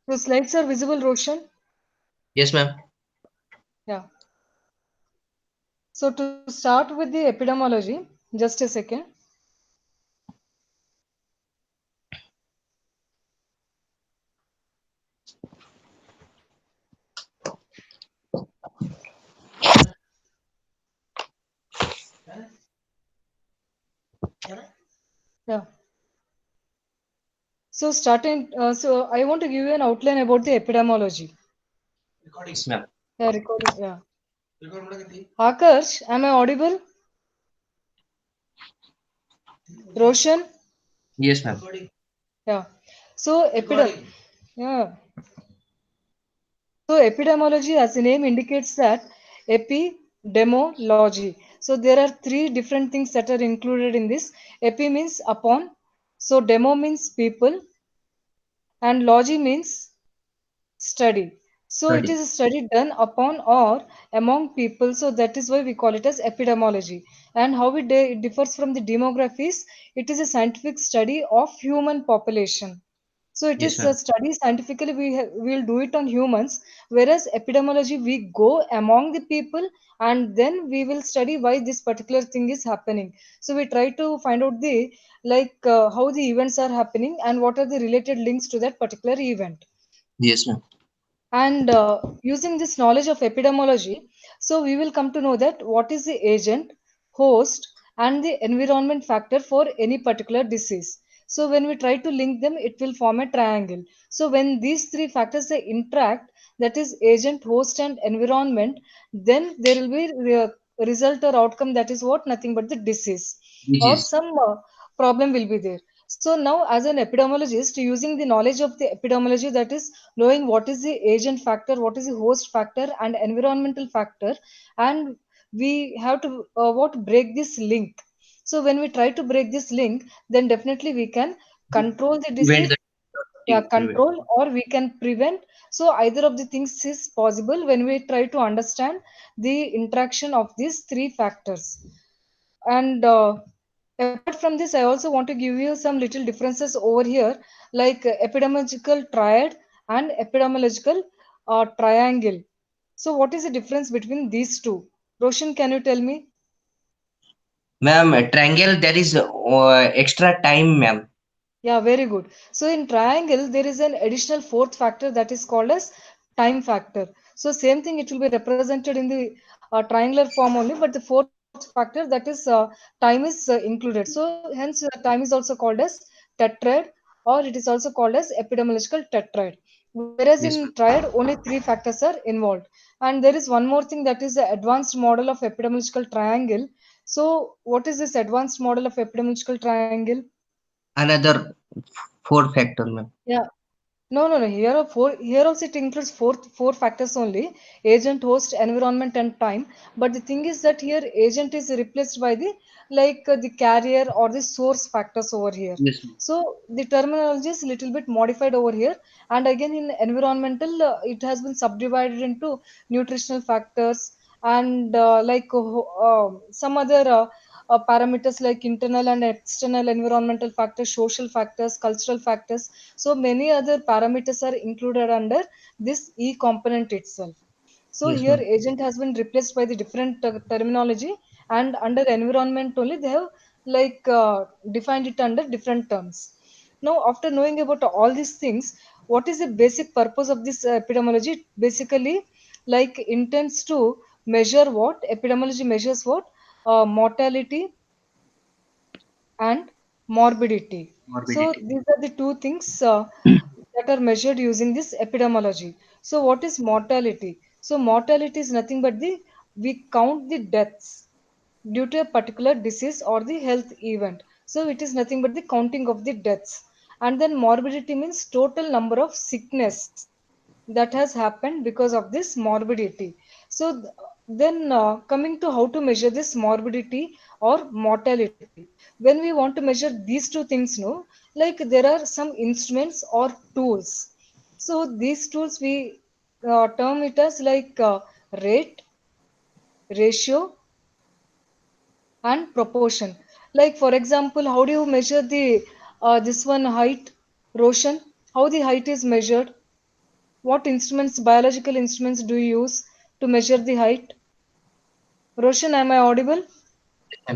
The slides are visible, Roshan? Yes, ma'am. Yeah. So to start with the epidemiology, just a second. Yeah. So I want to give you an outline about the epidemiology. Yes, ma'am. Yeah, recording. Yeah. Akash, am I audible? Roshan? Yes, ma'am. Yeah. So yeah. So epidemiology, as the name indicates that epidemiology. So there are three different things that are included in this. Epi means upon. So demo means people, and logy means study. So it Study. is a study done upon or among people. So that is why we call it as epidemiology. And how it differs from the demographies, it is a scientific study of human population. So it Yes, is a ma'am. study scientifically we will do it on humans, whereas epidemiology we go among the people and then we will study why this particular thing is happening. So we try to find out the how the events are happening and what are the related links to that particular event. Yes, ma'am. And using this knowledge of epidemiology, so we will come to know that what is the agent, host, and the environment factor for any particular disease. So when we try to link them, it will form a triangle. So when these three factors they interact, that is agent, host, and environment, then there will be result or outcome that is what nothing but the disease Which or is some problem will be there. So now, as an epidemiologist, using the knowledge of the epidemiology, that is knowing what is the agent factor, what is the host factor, and environmental factor, and we have to what break this link. So when we try to break this link, then definitely we can control the prevent disease, the yeah, prevent. control, or we can prevent. So either of the things is possible when we try to understand the interaction of these three factors. And apart from this, I also want to give you some little differences over here, like epidemiological triad and epidemiological triangle. So, what is the difference between these two? Roshan, can you tell me? Ma'am, a triangle there is extra time, ma'am. Yeah, very good. So in triangle, there is an additional fourth factor that is called as time factor. So same thing, it will be represented in the triangular form only, but the fourth factor that is time is included. So hence time is also called as tetrad, or it is also called as epidemiological tetrad. Whereas in Yes, ma'am. triad, only three factors are involved. And there is one more thing that is the advanced model of epidemiological triangle. So what is this advanced model of epidemiological triangle? Another four factor, ma'am. Yeah. No, no, no. Here are four. Here also it includes four factors only: agent, host, environment, and time. But the thing is that here agent is replaced by the the carrier or the source factors over here. Yes, ma'am. So the terminology is little bit modified over here. And again in environmental, it has been subdivided into nutritional factors and some other parameters like internal and external environmental factors, social factors, cultural factors. So many other parameters are included under this E component itself. So Yes, here ma'am. agent has been replaced by the different terminology, and under environment only they have defined it under different terms. Now, after knowing about all these things, what is the basic purpose of this epidemiology? Basically, like intends to measure what epidemiology measures what mortality and morbidity. So Morbidity. these are the two things that are measured using this epidemiology. So what is mortality? So mortality is nothing but the we count the deaths due to a particular disease or the health event. So it is nothing but the counting of the deaths. And then morbidity means total number of sickness that has happened because of this morbidity. So then coming to how to measure this morbidity or mortality. When we want to measure these two things, no, like there are some instruments or tools. So these tools we term it as rate, ratio, and proportion. Like for example, how do you measure the this one height, Roshan? How the height is measured? What instruments, biological instruments, do you use to measure the height? Roshan, am I audible?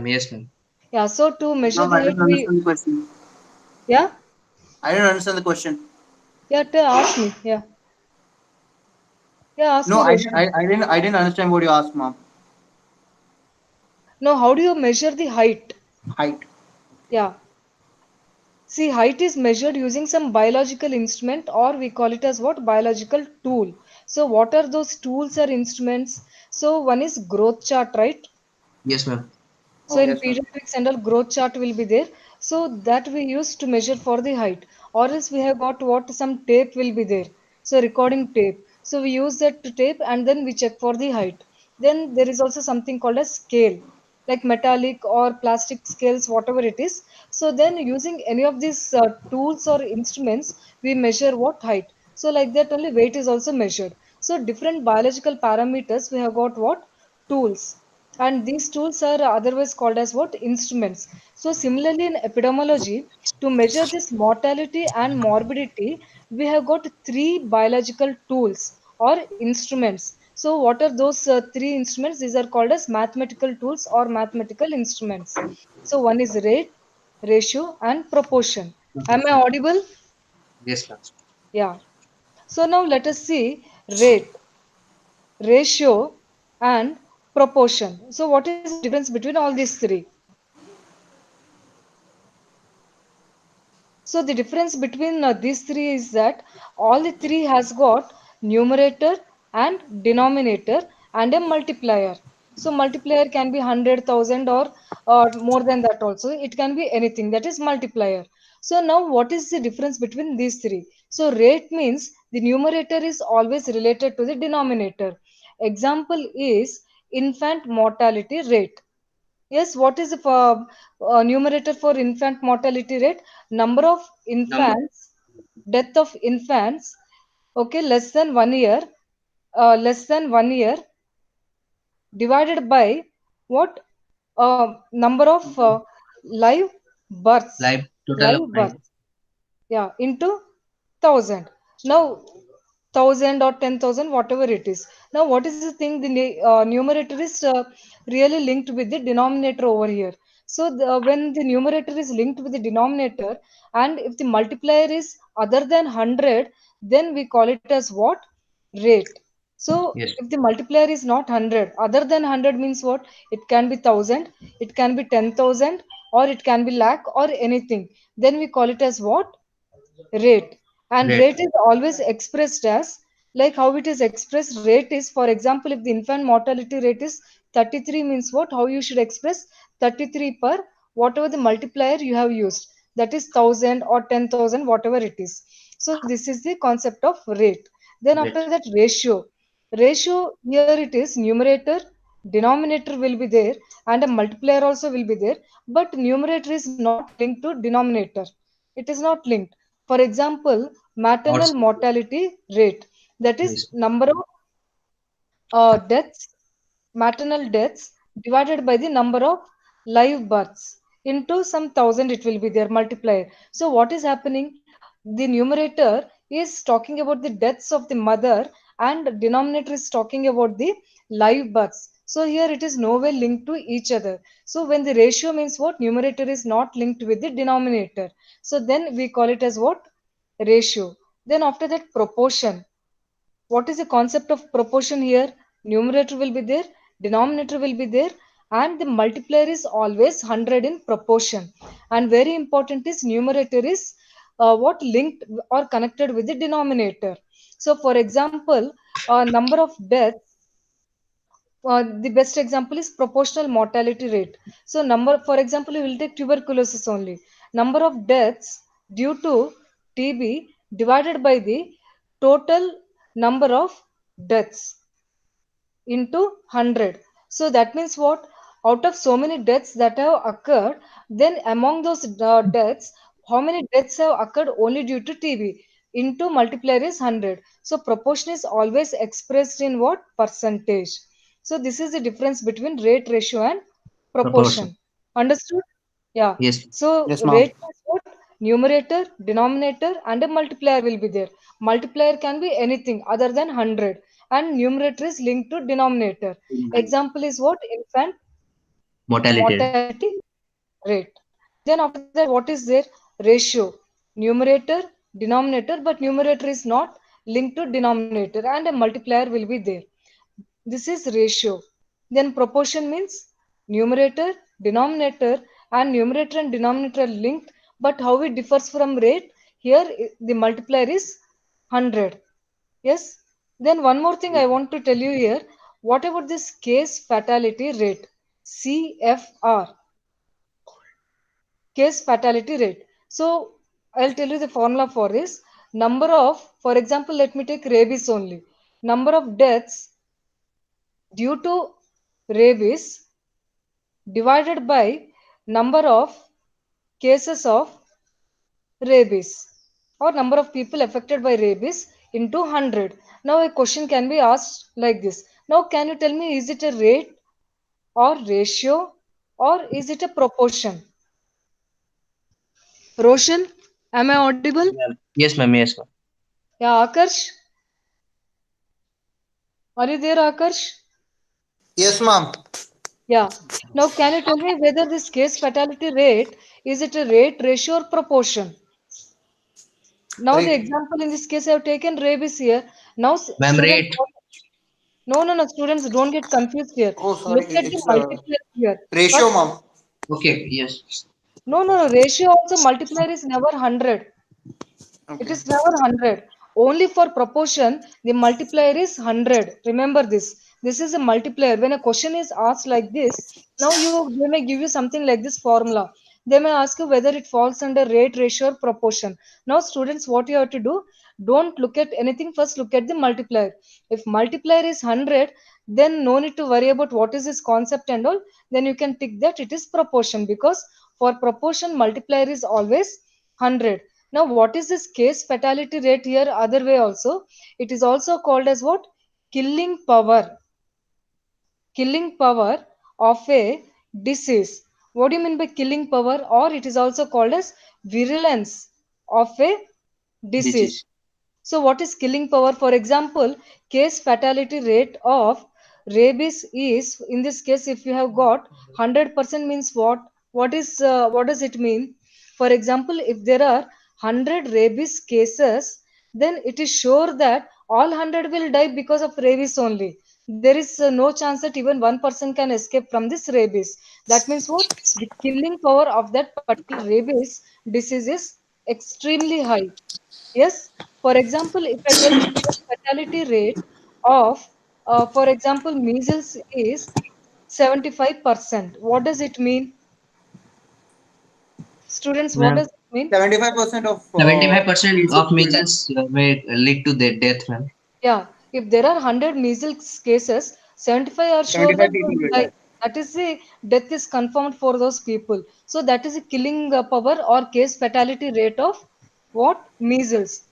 Yes, ma'am. Yeah, so to measure Ma'am, the I height, didn't understand the question. yeah, I didn't understand the question. yeah, ask me, yeah, ask No, me, Roshan. I didn't understand what you asked, ma'am. No, how do you measure the height? Height. Yeah, see, height is measured using some biological instrument, or we call it as what? Biological tool. So, what are those tools or instruments? So, one is growth chart, right? Yes, ma'am. So Oh, in yes, ma'am. pediatrics and all growth chart will be there. So that we use to measure for the height. Or else we have got what some tape will be there. So recording tape. So we use that to tape and then we check for the height. Then there is also something called a scale, like metallic or plastic scales, whatever it is. So then using any of these tools or instruments, we measure what height. So like that only weight is also measured. So different biological parameters we have got what tools, and these tools are otherwise called as what instruments. So similarly in epidemiology, to measure this mortality and morbidity, we have got three biological tools or instruments. So what are those three instruments? These are called as mathematical tools or mathematical instruments. So one is rate, ratio and proportion. Am I audible? Yes, ma'am. Yeah. So now let us see rate, ratio and proportion. So what is the difference between all these three? So the difference between these three is that all the three has got numerator and denominator and a multiplier. So multiplier can be 100,000 or more than that also. It can be anything, that is multiplier. So now what is the difference between these three? So rate means the numerator is always related to the denominator. Example is infant mortality rate. Yes, what is the numerator for infant mortality rate? Number of Number. infants, death of infants, okay, less than 1 year divided by what? Number of live births, Live total of live live. births, yeah, into 1,000. Now 1,000 or 10,000, whatever it is. Now what is the thing? The numerator is really linked with the denominator over here. So when the numerator is linked with the denominator, and if the multiplier is other than 100, then we call it as what? Rate. So Yes. if the multiplier is not 100, other than 100 means what? It can be 1,000, it can be 10,000, or it can be lakh or anything. Then we call it as what? Rate. And Great. rate is always expressed as, like how it is expressed. Rate is, for example, if the infant mortality rate is 33 means what? How you should express 33 per whatever the multiplier you have used, that is 1,000 or 10,000, whatever it is. So this is the concept of rate. Then after Great. that, ratio. Ratio, here it is numerator, denominator will be there, and a multiplier also will be there, but numerator is not linked to denominator. It is not linked. For example, maternal Odds. mortality rate, that is Yes. number of deaths, maternal deaths divided by the number of live births into some thousand, it will be their multiplier. So what is happening? The numerator is talking about the deaths of the mother, and denominator is talking about the live births. So here it is nowhere linked to each other. So when the ratio means what? Numerator is not linked with the denominator. So then we call it as what? Ratio. Then after that, proportion. What is the concept of proportion here? Numerator will be there, denominator will be there, and the multiplier is always 100 in proportion. And very important is numerator is what linked or connected with the denominator. So for example, number of deaths, the best example is proportional mortality rate. So number, for example, we will take tuberculosis only. Number of deaths due to TB divided by the total number of deaths into 100. So that means what? Out of so many deaths that have occurred, then among those deaths, how many deaths have occurred only due to TB? Into multiplier is 100. So proportion is always expressed in what? Percentage. So this is the difference between rate, ratio and Proportion. proportion. Understood? Yeah. Yes. So Yes, ma'am. rate is what? numerator, denominator, and a multiplier will be there. Multiplier can be anything other than 100, and numerator is linked to denominator. Example is what? Infant Mortality. mortality rate. Then after that, what is there? Ratio. Numerator, denominator, but numerator is not linked to denominator, and a multiplier will be there. This is ratio. Then proportion means numerator, denominator, and numerator and denominator are linked, but how it differs from rate? Here the multiplier is 100. Yes. Then one more thing I want to tell you here. What about this case fatality rate? CFR, case fatality rate. So I'll tell you the formula for this. Number of, for example, let me take rabies only. Number of deaths due to rabies divided by number of cases of rabies, or number of people affected by rabies into 100. Now a question can be asked like this. Now can you tell me, is it a rate or ratio or is it a proportion? Roshan, am I audible? Yes, ma'am. Yes, ma'am. Yeah, Akarsh, are you there, Akarsh? Yes, ma'am. Yeah. Now can you tell me whether this case fatality rate, is it a rate, ratio or proportion? Now the Rate. example in this case I have taken rabies here. Now Ma'am, students, rate. no, no, no, students don't get confused here. Oh, sorry. Look at the It's multiplier here. ratio, First, ma'am. Okay. Yes. no, no, no, ratio also multiplier is never 100. It Okay. is never 100. Only for proportion, the multiplier is 100. Remember this. This is a multiplier. When a question is asked like this, now they may give you something like this formula. They may ask you whether it falls under rate, ratio, or proportion. Now, students, what you have to do, don't look at anything. First, look at the multiplier. If multiplier is 100, then no need to worry about what is this concept and all. Then you can tick that it is proportion, because for proportion, multiplier is always 100. Now, what is this case fatality rate here? Other way also, it is also called as what? Killing power. Killing power of a disease. What do you mean by killing power? Or it is also called as virulence of a disease. Disease. So, what is killing power? For example, case fatality rate of rabies is, in this case, if you have got 100% means what? What does it mean? For example, if there are 100 rabies cases, then it is sure that all 100 will die because of rabies only. There is no chance that even one person can escape from this rabies. That means what? The killing power of that particular rabies disease is extremely high. Yes. For example, if I tell the case fatality rate of, for example, measles is 75%. What does it mean? Students, what Ma'am, does it mean? 75% of 75% cases of will die. measles may lead to death, ma'am. Yeah. If there are 100 measles cases, 75 are sure that 75 they people will will die. die. That is the death is confirmed for those people. So that is a killing power or case fatality rate of what? Measles.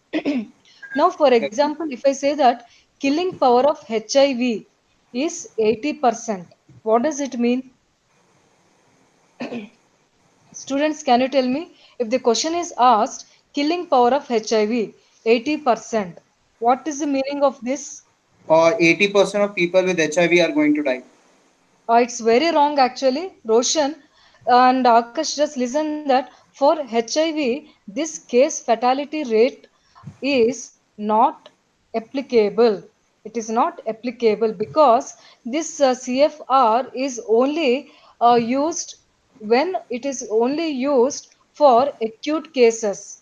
Now, for example, if I say that killing power of HIV is 80%, what does it mean? Students, can you tell me? If the question is asked, killing power of HIV 80%, what is the meaning of this? Or 80% of people with HIV are going to die. It's very wrong actually, Roshan and Akash. Just listen that for HIV, this case fatality rate is not applicable. It is not applicable because this CFR is only used when it is only used for acute cases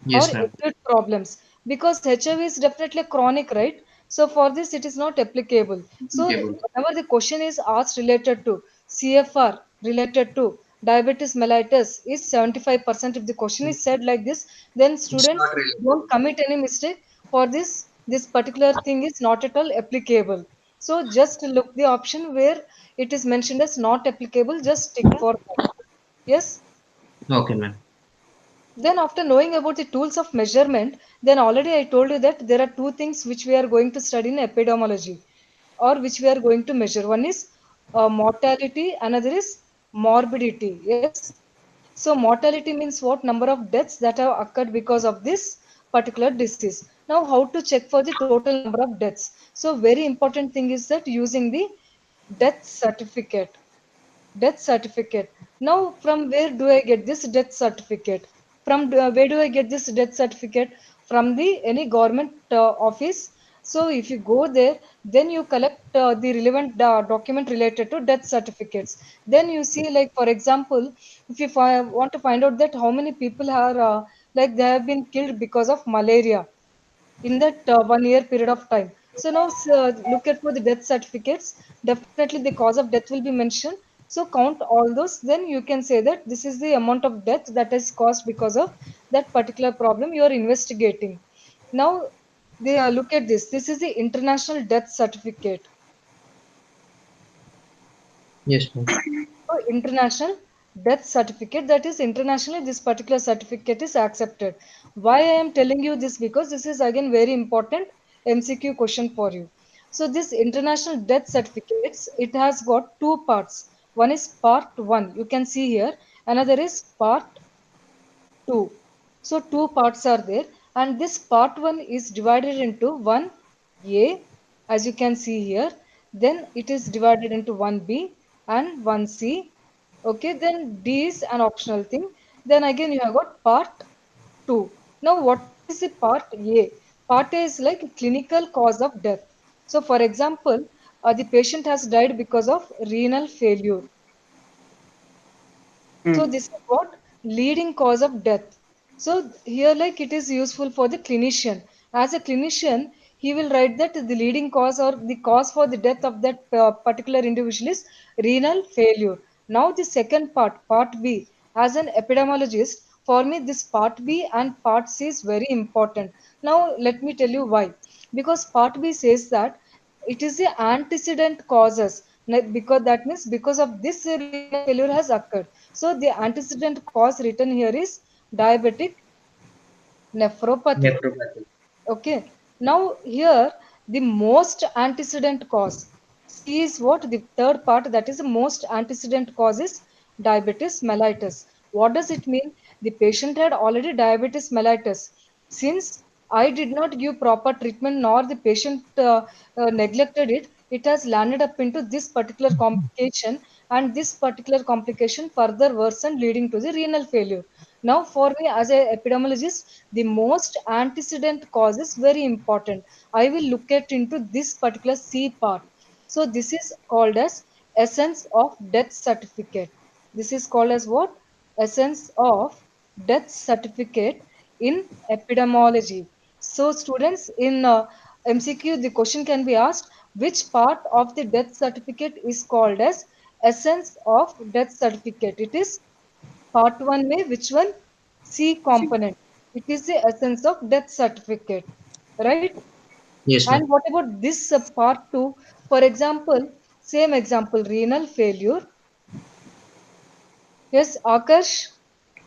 or Yes, ma'am. acute problems, because HIV is definitely chronic, right? So for this, it is not applicable. So Applicable. whenever the question is asked related to CFR, related to diabetes mellitus is 75%. If the question is said like this, then It's students not don't relevant. commit any mistake. For this, this particular thing is not at all applicable. So just look the option where it is mentioned as not applicable. Just stick for that. Yes. Okay, ma'am. Then, after knowing about the tools of measurement, then already I told you that there are two things which we are going to study in epidemiology, or which we are going to measure. One is mortality, another is morbidity. Yes. So mortality means what number of deaths that have occurred because of this particular disease. Now how to check for the total number of deaths? So very important thing is that using the death certificate. Death certificate. Now from where do I get this death certificate? From where do I get this death certificate? From the any government office. So if you go there, then you collect the relevant document related to death certificates. Then you see, like for example, if you want to find out that how many people are like they have been killed because of malaria in that 1 year period of time. So now look at for the death certificates. Definitely the cause of death will be mentioned. So count all those. Then you can say that this is the amount of death that is caused because of that particular problem you are investigating. Now they look at this. This is the international death certificate. Yes, ma'am. So international death certificate, that is internationally this particular certificate is accepted. Why I am telling you this, because this is again very important MCQ question for you. So this international death certificates, it has got two parts. One is part 1, you can see here. Another is part 2. So two parts are there, and this part 1 is divided into 1A, as you can see here. Then it is divided into 1B and 1C. Okay, then D is an optional thing. Then again you have got part 2. Now what is the part A? Part A is like clinical cause of death. So for example, the patient has died because of renal failure. So Hmm. this is what leading cause of death. So here like it is useful for the clinician. As a clinician, he will write that the leading cause or the cause for the death of that particular individual is renal failure. Now the second part, part B, as an epidemiologist, for me this part B and part C is very important. Now let me tell you why. Because part B says that it is the antecedent causes. Because that means because of this renal failure has occurred. So the antecedent cause written here is diabetic nephropathy. Nephropathy. Okay. Now here the most antecedent cause. C is what? The third part, that is the most antecedent cause is diabetes mellitus. What does it mean? The patient had already diabetes mellitus. Since I did not give proper treatment nor the patient neglected it, it has landed up into this particular complication, and this particular complication further worsened leading to the renal failure. Now for me as a epidemiologist, the most antecedent cause is very important. I will look at into this particular C part. So this is called as essence of death certificate. This is called as what? Essence of death certificate in epidemiology. So students, in MCQ the question can be asked, which part of the death certificate is called as essence of death certificate? It is part 1 may which one? C See. component. It is the essence of death certificate, right? Yes, And ma'am. what about this part 2? For example, same example, renal failure. Yes, Akash.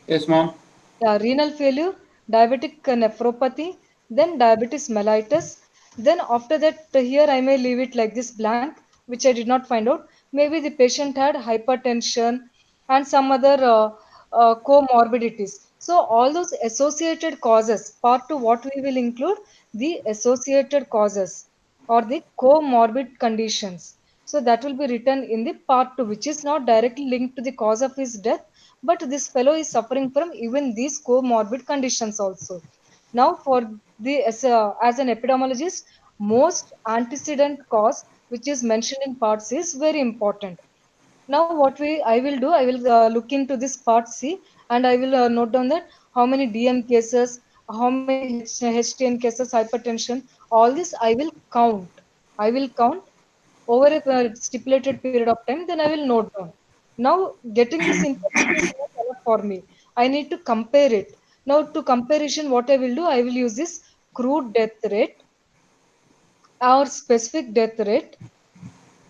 Yes, mom. Yeah, renal failure, diabetic nephropathy, then diabetes mellitus. Then after that, here I may leave it like this blank, which I did not find out. Maybe the patient had hypertension and some other comorbidities. So all those associated causes, part two, what we will include, the associated causes or the comorbid conditions. So that will be written in the part two, which is not directly linked to the cause of his death, but this fellow is suffering from even these comorbid conditions also. Now for the as an epidemiologist, most antecedent cause which is mentioned in part C is very important. Now what we I will do, I will look into this part C, and I will note down that how many DM cases, how many HTN cases, hypertension, all this I will count. I will count over a stipulated period of time, then I will note down. Now, getting this information is not enough for me. I need to compare it. Now, to comparison, what I will do, I will use this crude death rate or specific death rate.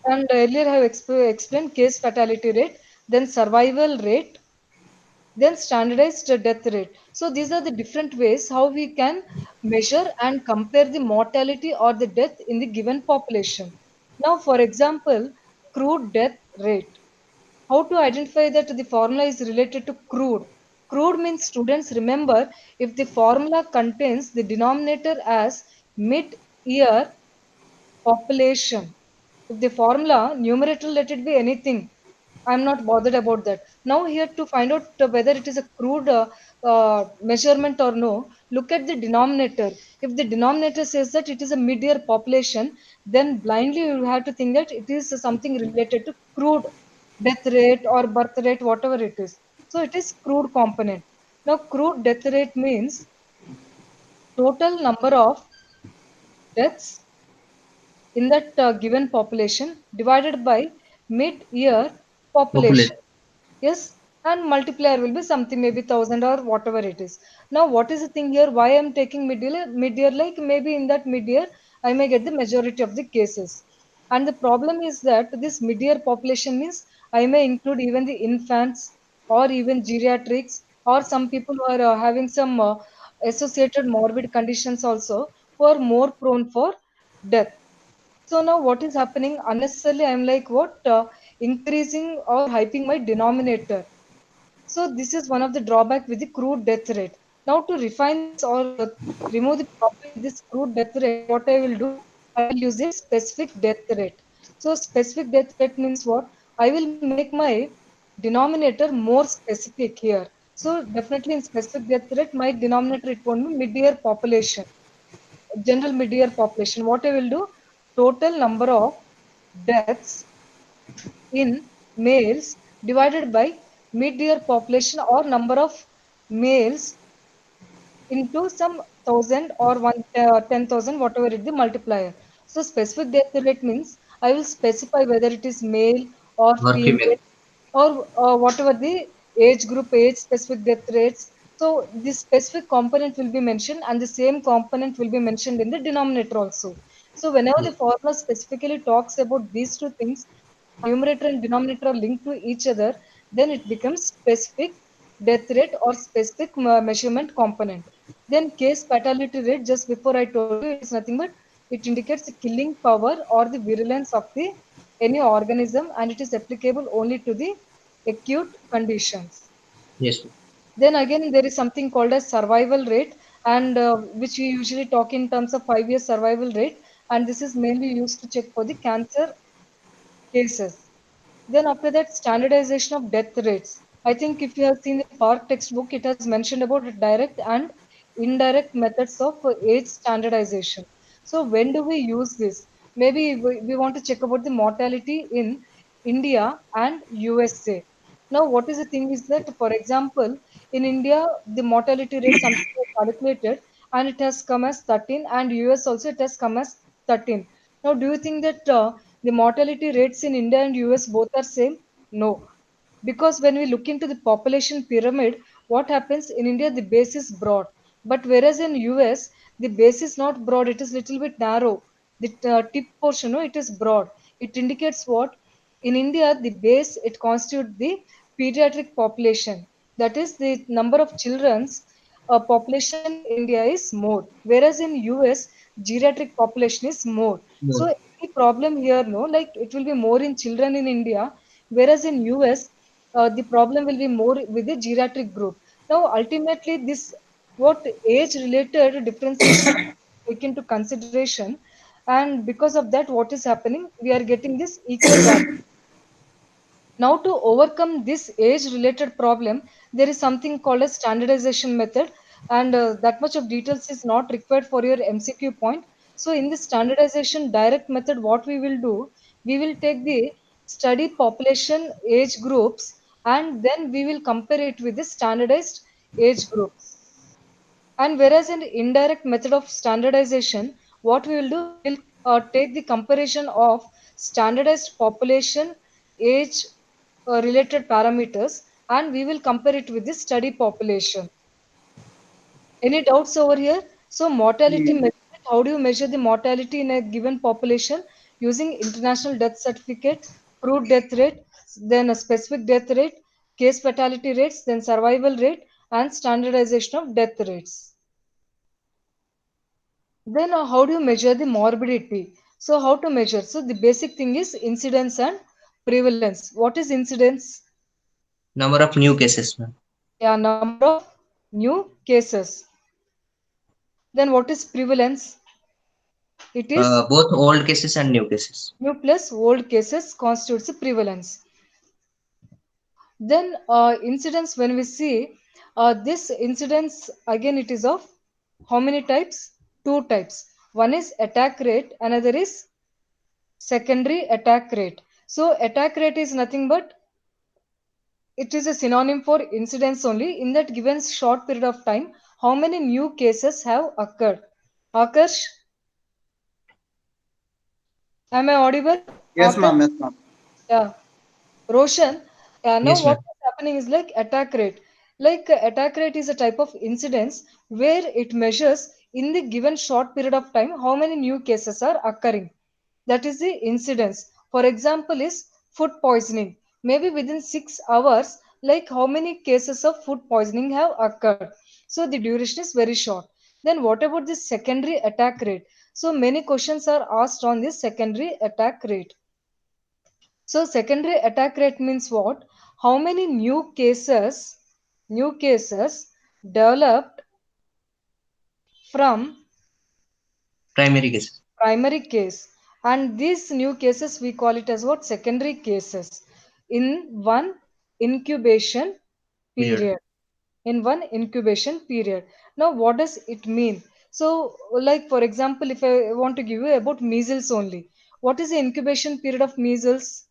And earlier I have explained case fatality rate, then survival rate, then standardized death rate. So these are the different ways how we can measure and compare the mortality or the death in the given population. Now, for example, crude death rate. How to identify that the formula is related to crude? Crude means students remember if the formula contains the denominator as mid-year population. If the formula numerator, let it be anything. I'm not bothered about that. Now here to find out whether it is a crude measurement or no, look at the denominator. If the denominator says that it is a mid-year population, then blindly you have to think that it is something related to crude death rate or birth rate, whatever it is. So it is crude component. Now crude death rate means total number of deaths in that given population divided by mid-year population. Population. Yes, and multiplier will be something maybe thousand or whatever it is. Now, what is the thing here? Why I'm taking mid-year? Mid-year, like maybe in that mid-year, I may get the majority of the cases. And the problem is that this mid-year population means I may include even the infants or even geriatrics or some people who are having some associated morbid conditions also who are more prone for death. So now what is happening unnecessarily? I'm like what increasing or hyping my denominator. So this is one of the drawback with the crude death rate. Now to refine this or remove the problem with this crude death rate, what I will do, I will use a specific death rate. So specific death rate means what? I will make my denominator more specific here. So definitely in specific death rate, my denominator it won't be mid-year population, general mid-year population. What I will do, total number of deaths in males divided by mid-year population or number of males into some thousand or 10,000, whatever it is the multiplier. So specific death rate means I will specify whether it is male or Or female. female or whatever the age group, age specific death rates. So this specific component will be mentioned and the same component will be mentioned in the denominator also. So whenever the Yes. formula specifically talks about these two things, numerator and denominator are linked to each other, then it becomes specific death rate or specific measurement component. Then case fatality rate, just before I told you, it is nothing but it indicates the killing power or the virulence of the any organism and it is applicable only to the acute conditions. Yes. Then again, there is something called as survival rate, and which we usually talk in terms of 5 year survival rate, and this is mainly used to check for the cancer cases. Then after that, standardization of death rates. I think if you have seen the Park textbook, it has mentioned about direct and indirect methods of age standardization. So when do we use this? Maybe we want to check about the mortality in India and USA. Now, what is the thing is that, for example, in India, the mortality rate something was calculated and it has come as 13, and US also it has come as 13. Now, do you think that the mortality rates in India and US both are same? No, because when we look into the population pyramid, what happens in India? The base is broad, but whereas in US the base is not broad; it is little bit narrow. The tip portion, no, it is broad. It indicates what in India the base it constitutes the pediatric population. That is the number of children's population in India is more, whereas in US geriatric population is more. So More. any problem here, no, like it will be more in children in India, whereas in US the problem will be more with the geriatric group. Now ultimately this what age related differentiation take into consideration, and because of that what is happening, we are getting this equal value. Now, to overcome this age-related problem, there is something called a standardization method, and that much of details is not required for your MCQ point. So, in this standardization direct method, what we will do, we will take the study population age groups, and then we will compare it with the standardized age groups. And whereas in indirect method of standardization, what we will do, we will take the comparison of standardized population age related parameters and we will compare it with the study population. Any doubts over here? So mortality Hmm. measurement, how do you measure the mortality in a given population? Using international death certificate, crude death rate, then a specific death rate, case fatality rates, then survival rate, and standardization of death rates. Then how do you measure the morbidity? So how to measure? So the basic thing is incidence and prevalence. What is incidence? Number of new cases, ma'am. Yeah, number of new cases. Then what is prevalence? It is Both old cases and new cases. new plus old cases constitutes the prevalence. Then incidence, when we see this incidence, again it is of how many types? Two types. One is attack rate, another is secondary attack rate. So attack rate is nothing but it is a synonym for incidence only. In that given short period of time, how many new cases have occurred? Akash, am I audible? Yes, Akash? ma'am. Yes, ma'am. Yeah. Roshan, now Yes, what ma'am. is happening is like attack rate. Like attack rate is a type of incidence where it measures in the given short period of time how many new cases are occurring. That is the incidence. For example, is food poisoning. Maybe within 6 hours, like how many cases of food poisoning have occurred. So the duration is very short. Then what about the secondary attack rate? So many questions are asked on this secondary attack rate. So secondary attack rate means what? How many new cases developed from Primary cases. primary case, and these new cases we call it as what? Secondary cases in one incubation Period. period. In one incubation period. Now what does it mean? So like for example, if I want to give you about measles only, what is the incubation period of measles?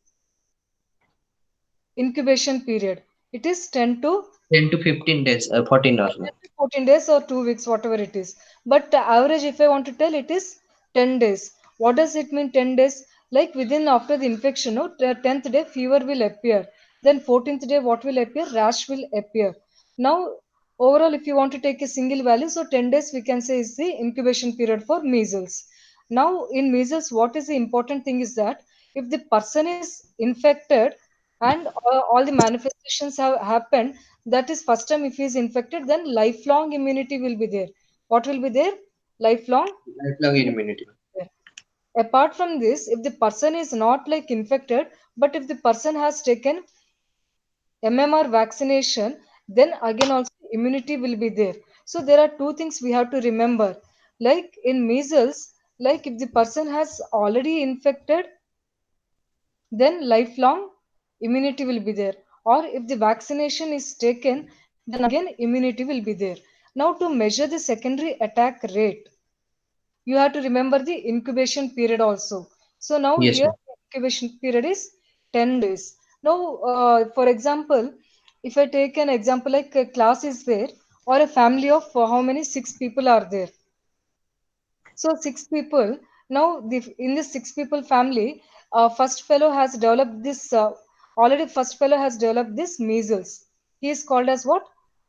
Incubation period, it is 10 to 10 to 15 days, 14 hours, ma'am. 14 days or 2 weeks, whatever it is. But the average, if I want to tell, it is 10 days. What does it mean 10 days? Like within after the infection, no, 10th day fever will appear. Then 14th day what will appear? Rash will appear. Now overall, if you want to take a single value, so 10 days we can say is the incubation period for measles. Now in measles, what is the important thing is that if the person is infected and all the manifestations have happened, that is first time if he is infected, then lifelong immunity will be there. What will be there? Lifelong Lifelong immunity immunity. will be there. Apart from this, if the person is not like infected, but if the person has taken MMR vaccination, then again also immunity will be there. So there are two things we have to remember. Like in measles, like if the person has already infected, then lifelong immunity will be there. Or if the vaccination is taken, then again immunity will be there. Now to measure the secondary attack rate, you have to remember the incubation period also. So now Yes, here ma'am. the incubation period is 10 days. Now for example, if I take an example like a class is there or a family of how many? Six people are there. So six people. Now, in this six people family, first fellow has developed this. Already, first fellow has developed this measles. He is called as what?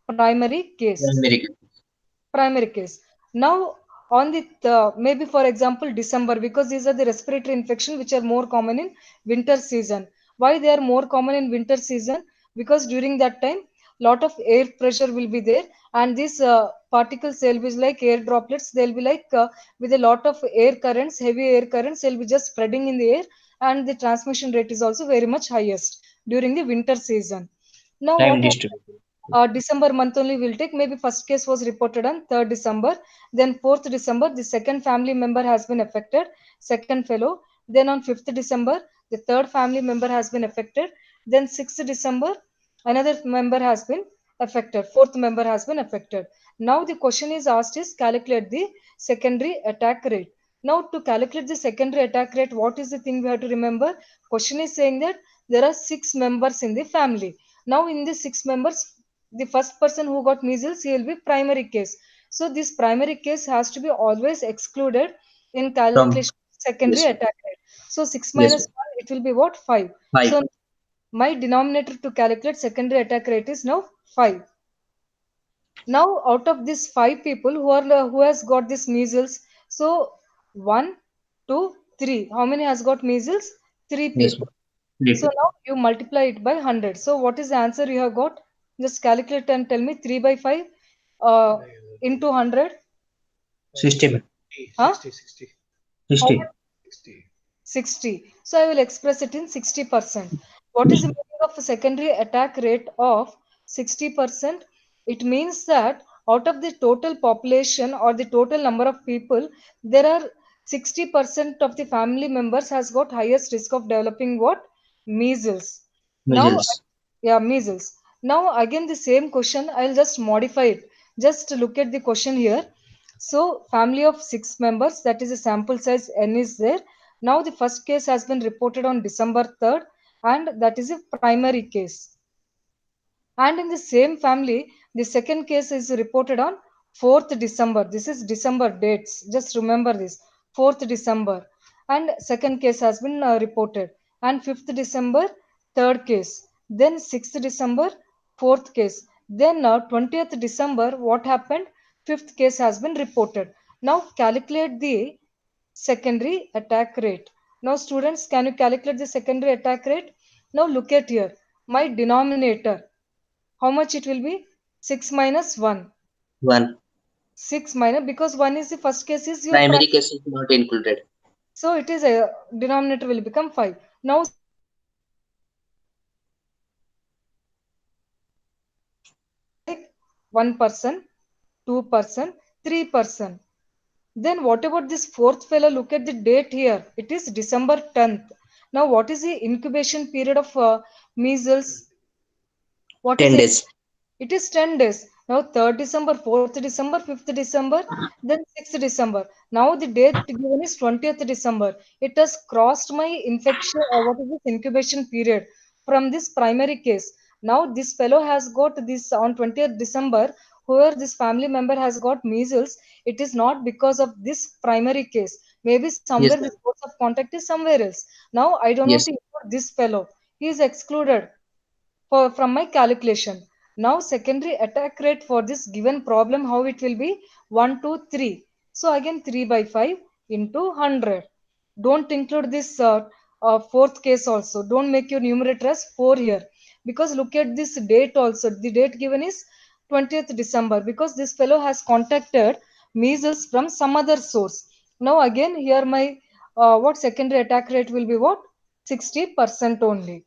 Primary case. Primary. Primary case. Now, on the maybe for example December, because these are the respiratory infection which are more common in winter season. Why they are more common in winter season? Because during that time, lot of air pressure will be there, and these particles they'll be like air droplets. They'll be like with a lot of air currents, heavy air currents. They'll be just spreading in the air, and the transmission rate is also very much highest during the winter season. Now, Time what distributed. December month only will take. Maybe first case was reported on 3rd December. Then 4th December, the second family member has been affected, second fellow. Then on 5th December, the third family member has been affected. Then 6th December, another member has been affected. Fourth member has been affected. Now the question is asked is calculate the secondary attack rate. Now to calculate the secondary attack rate, what is the thing we have to remember? Question is saying that there are six members in the family. Now in the six members, the first person who got measles, he will be primary case. So this primary case has to be always excluded in From. calculation of secondary Yes, ma'am. attack rate. So 6 Yes, minus ma'am. 1, it will be what? 5. 5. So my denominator to calculate secondary attack rate is now 5. Now out of these 5 people who has got this measles, so 1, 2, 3. How many has got measles? Three Yes, people. ma'am. 3 So people. now you multiply it by 100. So what is the answer you have got? Just calculate and tell me 3 by 5 uh, into 100. 60, ma'am. Huh? How 60. much? 60. So I will express it in 60%. What is Yes, the ma'am. meaning of a secondary attack rate of 60%? It means that out of the total population or the total number of people, there are 60% of the family members has got highest risk of developing what? Measles. Now, Measles. yeah, measles. Now, again, the same question, I'll just modify it. Just look at the question here. So, family of 6 members, that is a sample size n is there. Now, the first case has been reported on December 3rd, and that is a primary case. And in the same family, the second case is reported on 4th December. This is December dates. Just remember this 4th December. And second case has been reported. And 5th December, third case. Then 6th December, fourth case. Then 20th December, what happened? Fifth case has been reported. Now calculate the secondary attack rate. Now, students, can you calculate the secondary attack rate? Now, look at here. My denominator, how much it will be? 6 minus 1. One. 6 minus, because 1 is the first case is your prime. Primary case is not included. So it is a denominator will become 5. Now like 1%, 2%, 3%. Then what about this fourth fellow? Look at the date here. It is December 10th. Now what is the incubation period of measles? What is 10 it? days. It is 10 days. Now 3rd December, 4th December, 5th December, then 6th December. Now the date given is 20th December. It has crossed my infection or what is this incubation period from this primary case. Now this fellow has got this on 20th December. Whoever this family member has got measles, it is not because of this primary case. Maybe somewhere Yes, the ma'am. source of contact is somewhere else. Now I don't want Yes. to include this fellow. He is excluded from my calculation. Now secondary attack rate for this given problem, how it will be? 1, 2, 3. So again 3 by 5 into 100. Don't include this fourth case also. Don't make your numerator as 4 here. Because look at this date also. The date given is 20th December because this fellow has contacted measles from some other source. Now again here my what secondary attack rate will be what? 60% only.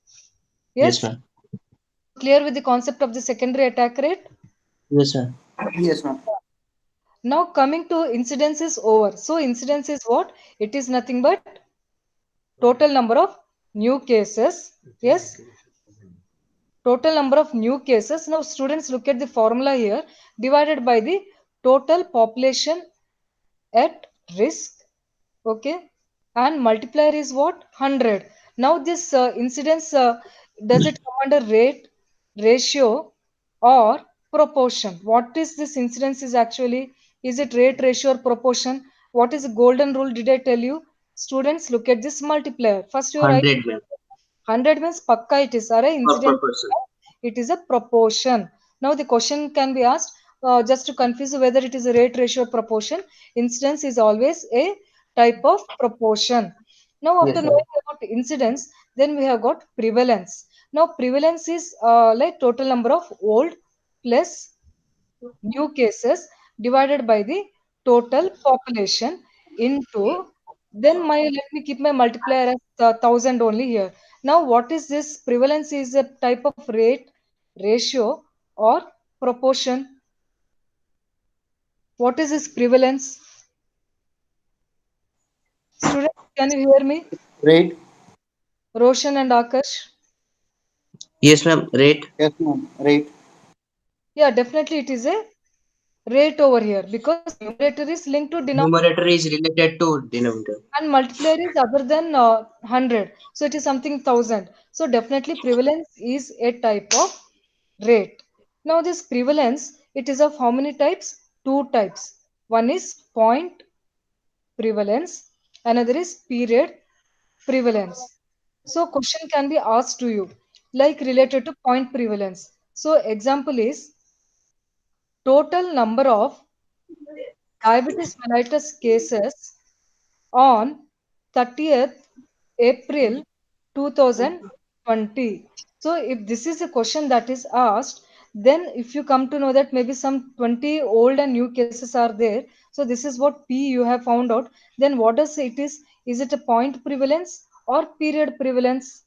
Yes, Yes. ma'am. So clear with the concept of the secondary attack rate? Yes, ma'am. Yes, ma'am. Now coming to incidence is over. So incidence is what? It is nothing but total number of new cases. Yes, total number of new cases. Now students look at the formula here divided by the total population at risk. Okay, and multiplier is what? 100. Now this incidence, does it come under rate, ratio, or proportion? What is this incidence is actually? Is it rate, ratio, or proportion? What is the golden rule? Did I tell you? Students, look at this multiplier. First your eye. 100, ma'am. 100 means pakka it is. Are Per incidence? person. It is a proportion. Now the question can be asked just to confuse you whether it is a rate, ratio, or proportion. Incidence is always a type of proportion. Now after Yes, ma'am. knowing about incidence, then we have got prevalence. Now prevalence is like total number of old plus new cases divided by the total population into, then my let me keep my multiplier as 1000 only here. Now what is this? Prevalence is a type of rate, ratio, or proportion. What is this prevalence? Students, can you hear me? Rate. Roshan and Akash? Yes, ma'am. Rate. Yes, ma'am. Rate. Yeah, definitely it is a rate over here because numerator is linked to denominator Numerator is related to denominator. and multiplier is other than 100. So it is something 1000. So definitely prevalence is a type of rate. Now this prevalence, it is of how many types? Two types. One is point prevalence, another is period prevalence. So question can be asked to you like related to point prevalence. So example is total number of diabetes mellitus cases on 30th April 2020. So if this is a question that is asked, then if you come to know that maybe some 20 old and new cases are there, so this is what P you have found out, then what does it is it a point prevalence or period prevalence?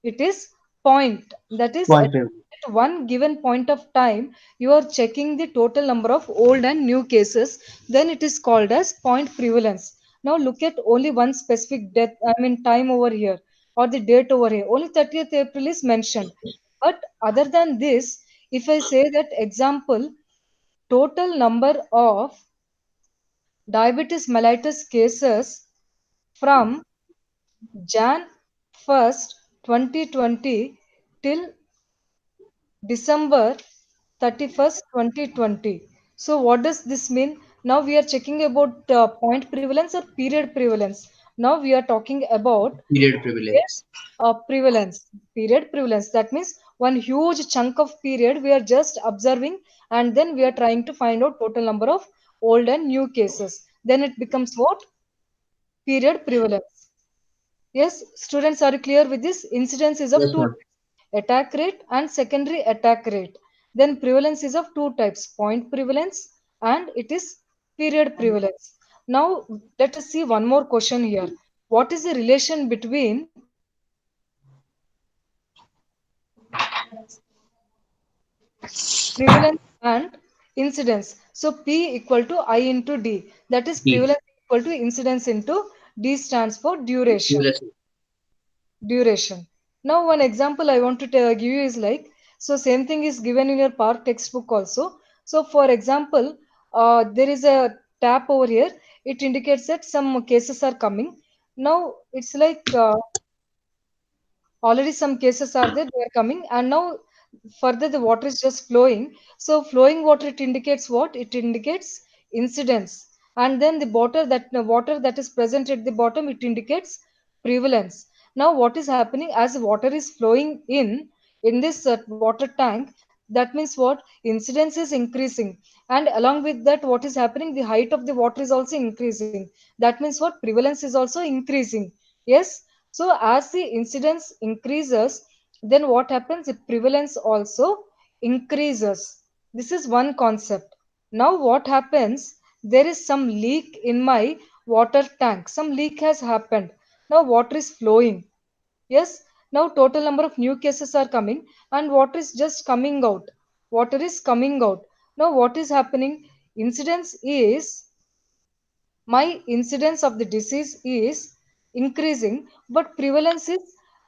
It is point, that is Point, ma'am. at one given point of time you are checking the total number of old and new cases, then it is called as point prevalence. Now look at only one specific death, I mean time over here, or the date over here. Only 30th April is mentioned. But other than this, if I say that example, total number of diabetes mellitus cases from Jan 1st, 2020 till December 31st, 2020. So what does this mean? Now we are checking about point prevalence or period prevalence. Now we are talking about Period period prevalence. prevalence. Period prevalence. That means one huge chunk of period we are just observing, and then we are trying to find out total number of old and new cases. Then it becomes what? Period prevalence. Yes, students, are you clear with this? Incidence is of Yes, two ma'am. types, attack rate and secondary attack rate. Then prevalence is of two types, point prevalence and it is period prevalence. Now let us see one more question here. What is the relation between prevalence and incidence? So P equal to I into D. That is E. prevalence equal to incidence into D stands for duration. Duration. Duration. Now, one example I want to give you is like, so same thing is given in your park textbook also. So, for example, there is a tab over here. It indicates that some cases are coming. Now, it's like already some cases are there, they are coming, and now further the water is just flowing. So flowing water, it indicates what? It indicates incidence. And then the water that is present at the bottom, it indicates prevalence. Now what is happening as the water is flowing in this water tank? That means what? Incidence is increasing, and along with that, what is happening? The height of the water is also increasing. That means what? Prevalence is also increasing. Yes. So as the incidence increases, then what happens? The prevalence also increases. This is one concept. Now what happens? There is some leak in my water tank. Some leak has happened. Now water is flowing. Yes. Now total number of new cases are coming and water is just coming out. Water is coming out. Now what is happening? Incidence is my incidence of the disease is increasing, but prevalence is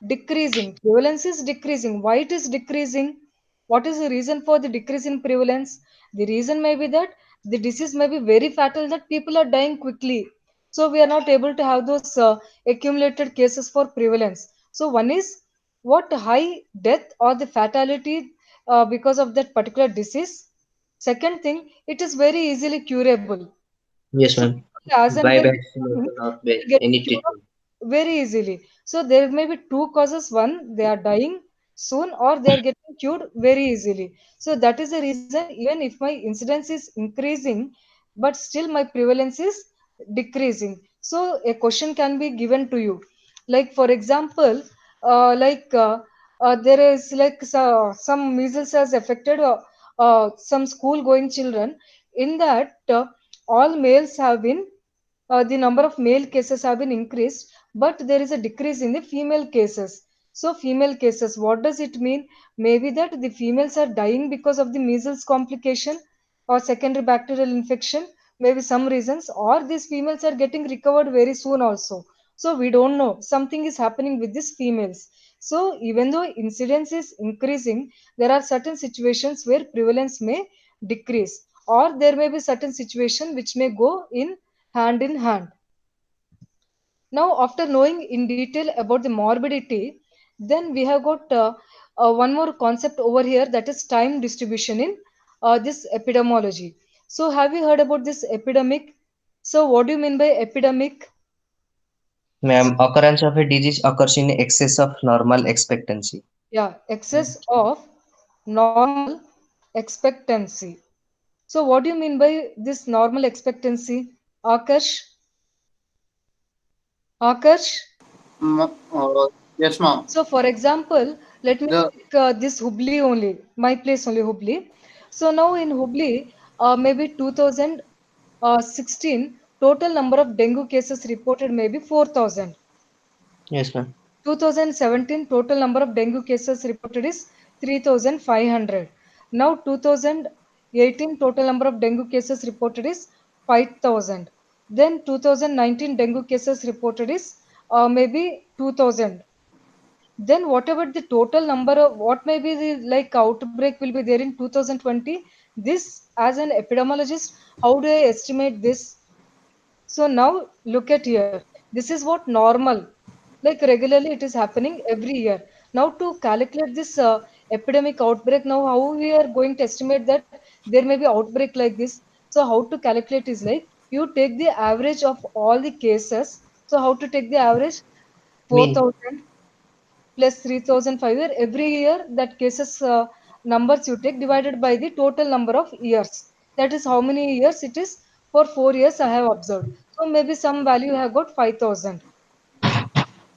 decreasing. Prevalence is decreasing. Why it is decreasing? What is the reason for the decrease in prevalence? The reason may be that the disease may be very fatal, that people are dying quickly. So we are not able to have those accumulated cases for prevalence. So one is what? High death or the fatality because of that particular disease. Second thing, it is very easily curable. Yes, So ma'am. as and By when vaccine or by they get any cured treatment. very easily. So there may be two causes. One, they are dying soon, or they are getting cured very easily. So that is the reason, even if my incidence is increasing, but still my prevalence is decreasing. So a question can be given to you. Like for example, there is like some measles has affected some school going children. In that, all males have been the number of male cases have been increased, but there is a decrease in the female cases. So female cases, what does it mean? Maybe that the females are dying because of the measles complication or secondary bacterial infection, maybe some reasons, or these females are getting recovered very soon also. So we don't know, something is happening with these females. So even though incidence is increasing, there are certain situations where prevalence may decrease, or there may be certain situation which may go in hand. Now, after knowing in detail about the morbidity, then we have got one more concept over here, that is time distribution in this epidemiology. So, have you heard about this epidemic? So, what do you mean by epidemic? Ma'am, occurrence of a disease occurs in excess of normal expectancy. Yeah, excess of normal expectancy. So, what do you mean by this normal expectancy? Akash? Akash? Yes, ma'am. So, for example, let me The take this Hubli only, my place only, Hubli. So, now in Hubli, maybe 2016, total number of dengue cases reported maybe 4,000. Yes, ma'am. 2017, total number of dengue cases reported is 3,500. Now 2018 total number of dengue cases reported is 5,000. Then 2019 dengue cases reported is maybe 2,000. Then what about the total number of what may be the like outbreak will be there in 2020? This as an epidemiologist, how do I estimate this? So now look at here. This is what normal, like regularly it is happening every year. Now to calculate this epidemic outbreak, now how we are going to estimate that there may be outbreak like this. So how to calculate is like you take the average of all the cases. So how to take the average? Mean. 4,000 plus 3,500 every year that cases numbers you take divided by the total number of years. That is how many years it is. For 4 years I have observed, so maybe some value I have got 5,000.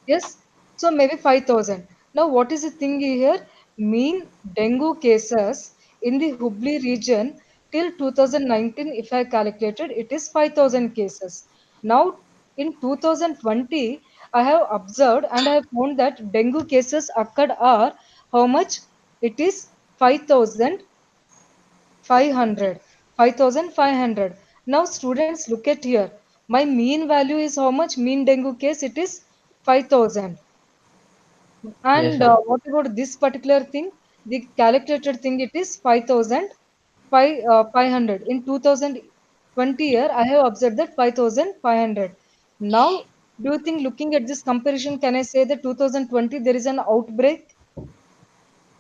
Yes, so maybe 5,000. Now what is the thing here? Mean dengue cases in the Hubli region till 2019 if I calculated it is 5,000 cases. Now in 2020 I have observed and I have found that dengue cases occurred are how much? It is 5,500. 5,500. Now students look at here. My mean value is how much? Mean dengue case it is 5,000. Yes, And ma'am. what about this particular thing? The calculated thing it is 5,000 500. In 2020 year, I have observed that 5,500. Now, do you think looking at this comparison, can I say that 2020 there is an outbreak?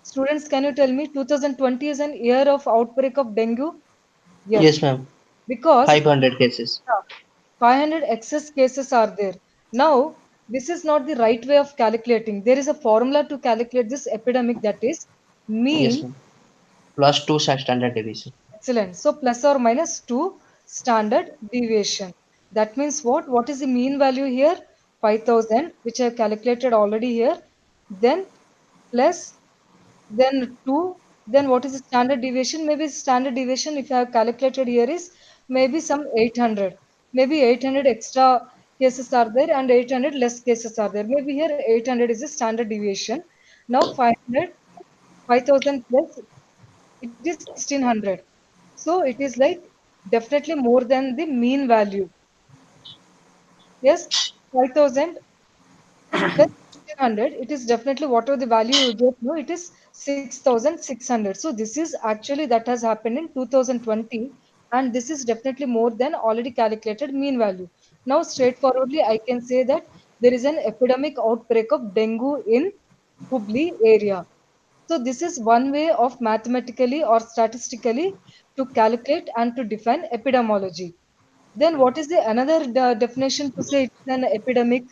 Students, can you tell me 2020 is an year of outbreak of dengue? Yes, Yes, ma'am. because 500 cases. yeah, 500 excess cases are there. Now, this is not the right way of calculating. There is a formula to calculate this epidemic that is Yes, mean. ma'am. Plus 2 standard deviation. Excellent. So, plus or minus 2 standard deviation. That means what? What is the mean value here? 5,000, which I have calculated already here. Then plus then 2, then what is the standard deviation? Maybe standard deviation if I have calculated here is maybe some 800. Maybe 800 extra cases are there and 800 less cases are there. Maybe here 800 is the standard deviation. Now 500, 5,000 plus it is 1,600. So it is like definitely more than the mean value. Yes, 5,000 plus 1,600, it is definitely whatever the value you get, no, it is 6,600. So this is actually that has happened in 2020, and this is definitely more than already calculated mean value. Now, straightforwardly, I can say that there is an epidemic outbreak of dengue in Hubli area. So this is one way of mathematically or statistically to calculate and to define epidemiology. Then what is the another definition to say it's an epidemic?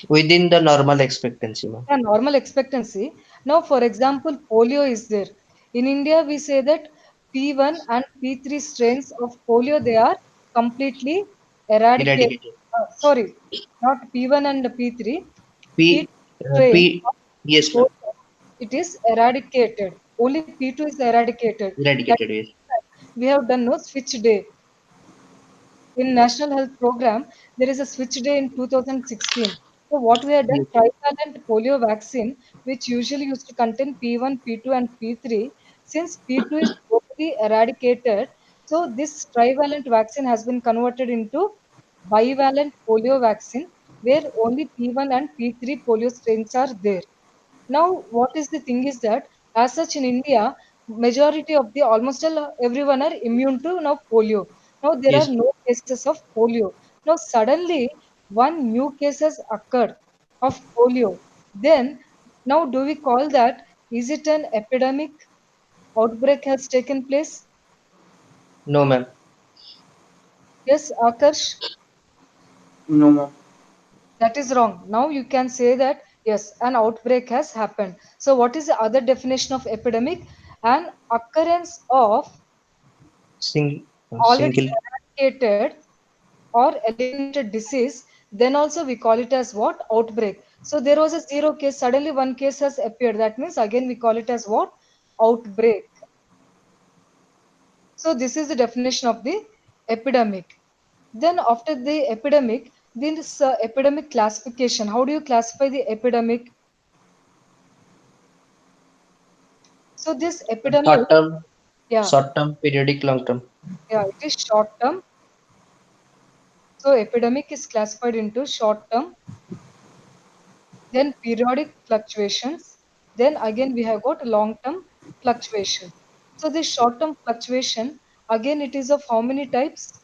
Within the normal expectancy, ma'am. Yeah, normal expectancy. Now, for example, polio is there. In India, we say that P1 and P3 strains of polio they are completely eradicated. Eradicated. Sorry, not P1 and P3. P2 P, strain P, of yes, ma'am. polio, it is eradicated. Only P2 is eradicated. That Eradicated, yes. we have done no switch day. In National Health Program, there is a switch day in 2016. So what we have done, Yes, trivalent polio vaccine, which usually used to contain P1, P2, and P3, since P2 is totally eradicated, so this trivalent vaccine has been converted into bivalent polio vaccine, where only P1 and P3 polio strains are there. Now, what is the thing is that, as such in India, majority of the almost all everyone are immune to now polio. Now there are yes. no cases of polio. Now suddenly one new case has occurred of polio. Then now do we call that is it an epidemic outbreak has taken place? No, ma'am. Yes, Akarsh, No, ma'am. that is wrong. Now you can say that yes, an outbreak has happened. So what is the other definition of epidemic? An occurrence of Sing, already single. eradicated or eliminated disease, then also we call it as what? Outbreak. So there was a zero case, suddenly one case has appeared. That means again we call it as what? Outbreak. So this is the definition of the epidemic. Then after the epidemic, this epidemic classification. How do you classify the epidemic? So this epidemic, Short term, yeah, short term, periodic, long term. yeah, it is short term. So epidemic is classified into short term, then periodic fluctuations, then again we have got long term fluctuation. So this short term fluctuation, again it is of how many types?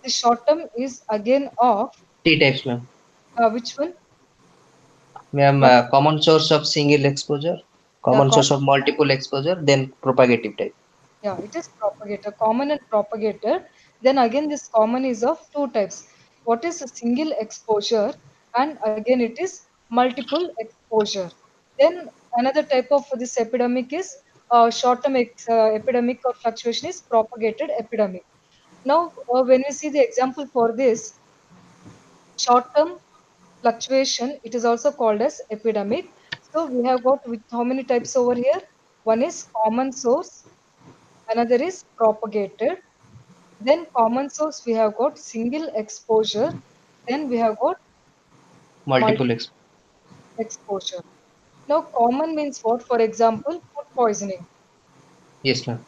The short term is again of Three types, ma'am. which one? Ma'am, One, common source of single exposure, yeah, common source of multiple exposure, then propagative type. yeah, it is propagator, common and propagator. Then again, this common is of two types. What is a single exposure, and again it is multiple exposure. Then another type of this epidemic is short-term epidemic or fluctuation is propagated epidemic. Now, when we see the example for this short-term fluctuation, it is also called as epidemic. So we have got with how many types over here? One is common source, another is propagated, then common source we have got single exposure, then we have got multi Multiple exposure. exposure. Now common means what? For example, food poisoning. Yes, ma'am.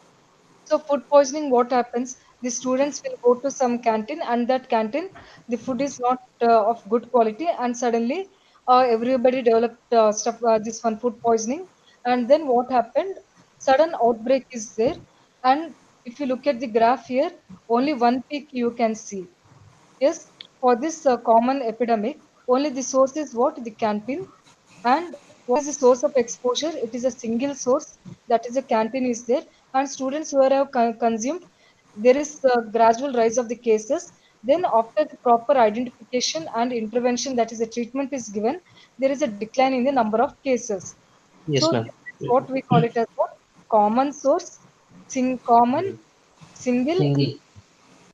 So food poisoning, what happens? The students will go to some canteen, and that canteen, the food is not of good quality, and suddenly everybody developed stuff this one food poisoning. And then what happened? Sudden outbreak is there, and if you look at the graph here, only one peak you can see. Yes, for this common epidemic, only the source is what? The canteen. And what is the source of exposure? It is a single source, that is a canteen is there. And students who have consumed, there is a gradual rise of the cases. Then after the proper identification and intervention, that is a treatment is given, there is a decline in the number of cases. So Yes, ma'am. this is what we call it as what? Common source, common single Single source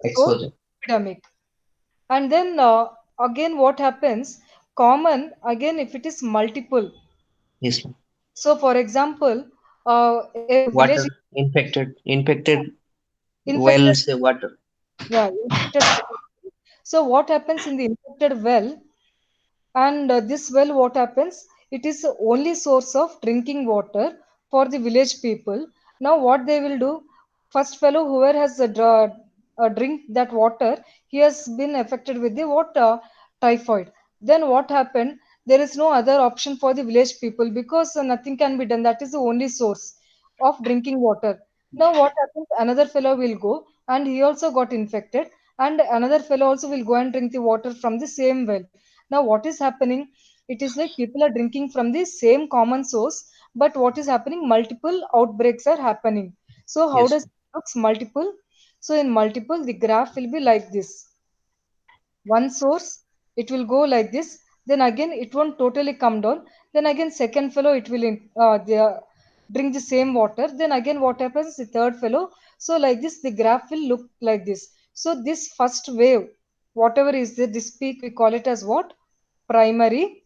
exposure. epidemic. And then again, what happens? Common, again, if it is multiple. Yes, ma'am. So, for example, a village Water infected infected, wells, water. yeah, infected. So, what happens in the infected well? And this well, what happens? It is the only source of drinking water for the village people. Now, what they will do? First fellow, whoever has drink that water, he has been affected with the water typhoid. Then what happened? There is no other option for the village people because nothing can be done. That is the only source of drinking water. Now, what happens? Another fellow will go and he also got infected, and another fellow also will go and drink the water from the same well. Now, what is happening? It is like people are drinking from the same common source, but what is happening? Multiple outbreaks are happening. So, how Yes, does it looks multiple? So, in multiple, the graph will be like this. One source, it will go like this. Then again, it won't totally come down. Then again, second fellow, it will drink the same water. Then again, what happens? The third fellow. So, like this, the graph will look like this. So, this first wave, whatever is there, this peak, we call it as what? Primary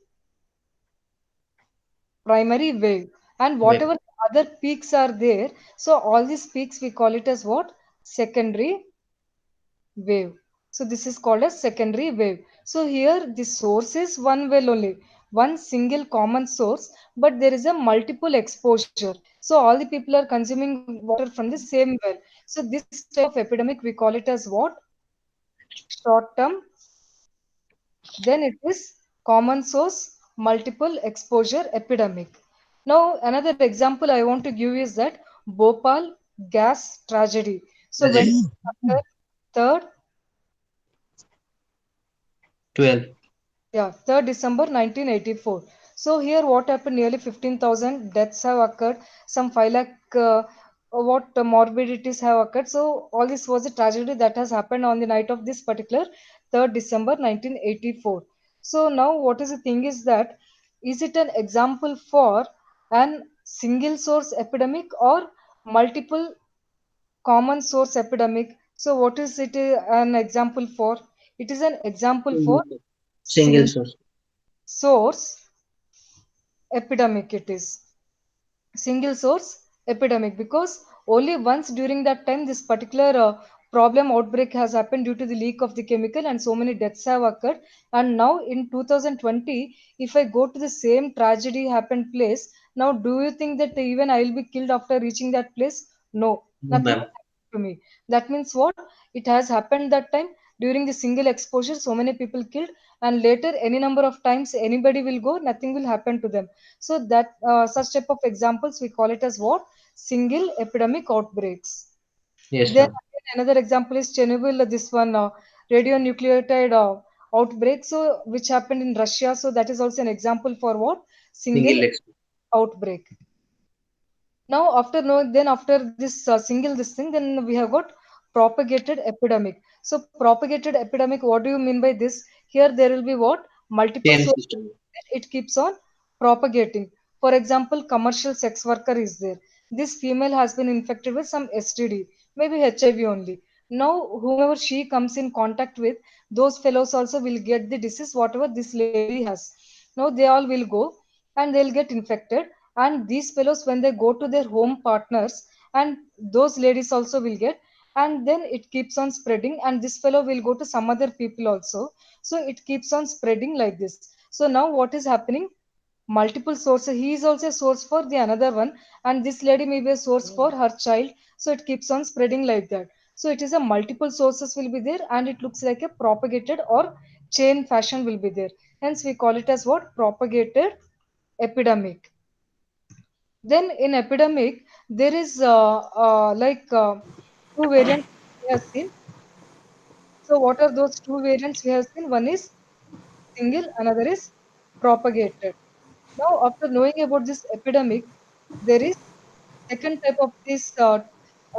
primary wave. And web. whatever other peaks are there, so all these peaks we call it as what? Secondary wave. So this is called as secondary wave. So here the source is one well only, one single common source, but there is a multiple exposure. So all the people are consuming water from the same well. So this type of epidemic we call it as what? Short term. Then it is common source multiple exposure epidemic. Now, another example I want to give is that Bhopal gas tragedy. So, when did Tragedy. it occur? Third, 12. yeah, 3rd December 1984. So here what happened? Nearly 15,000 deaths have occurred. Some 5 lakh what morbidities have occurred. So all this was a tragedy that has happened on the night of this particular 3rd December 1984. So now what is the thing is that is it an example for an single source epidemic or multiple common source epidemic? So what is it an example for? It is an example for Single single source. source epidemic. It is single source epidemic because only once during that time this particular problem outbreak has happened due to the leak of the chemical, and so many deaths have occurred. And now in 2020, if I go to the same tragedy happened place, Now, do you think that even I will be killed after reaching that place? No, No, nothing ma'am. will happen to me. That means what? It has happened that time during the single exposure, so many people killed, and later any number of times anybody will go, nothing will happen to them. So that such type of examples we call it as what? Single epidemic outbreaks. Yes, Then ma'am. again, another example is Chernobyl, this one radionucleotide outbreak, so which happened in Russia. So that is also an example for what? Single Single exp. outbreak. Now, after no, then after this single this thing, then we have got propagated epidemic. So propagated epidemic, what do you mean by this? Here there will be what? Multiple Chain sources. system. It keeps on propagating. For example, commercial sex worker is there. This female has been infected with some STD, maybe HIV only. Now, whomever she comes in contact with, those fellows also will get the disease, whatever this lady has. Now, they all will go and they'll get infected. And these fellows, when they go to their home partners, and those ladies also will get, and then it keeps on spreading, and this fellow will go to some other people also. So it keeps on spreading like this. So now what is happening? Multiple sources, he is also a source for the another one, and this lady may be a source for her child. So it keeps on spreading like that. So it is a multiple sources will be there, and it looks like a propagated or chain fashion will be there. Hence we call it as what? Propagated epidemic. Then in epidemic there is two variants we have seen. So what are those two variants we have seen? One is single, another is propagated. Now, after knowing about this epidemic, there is second type of this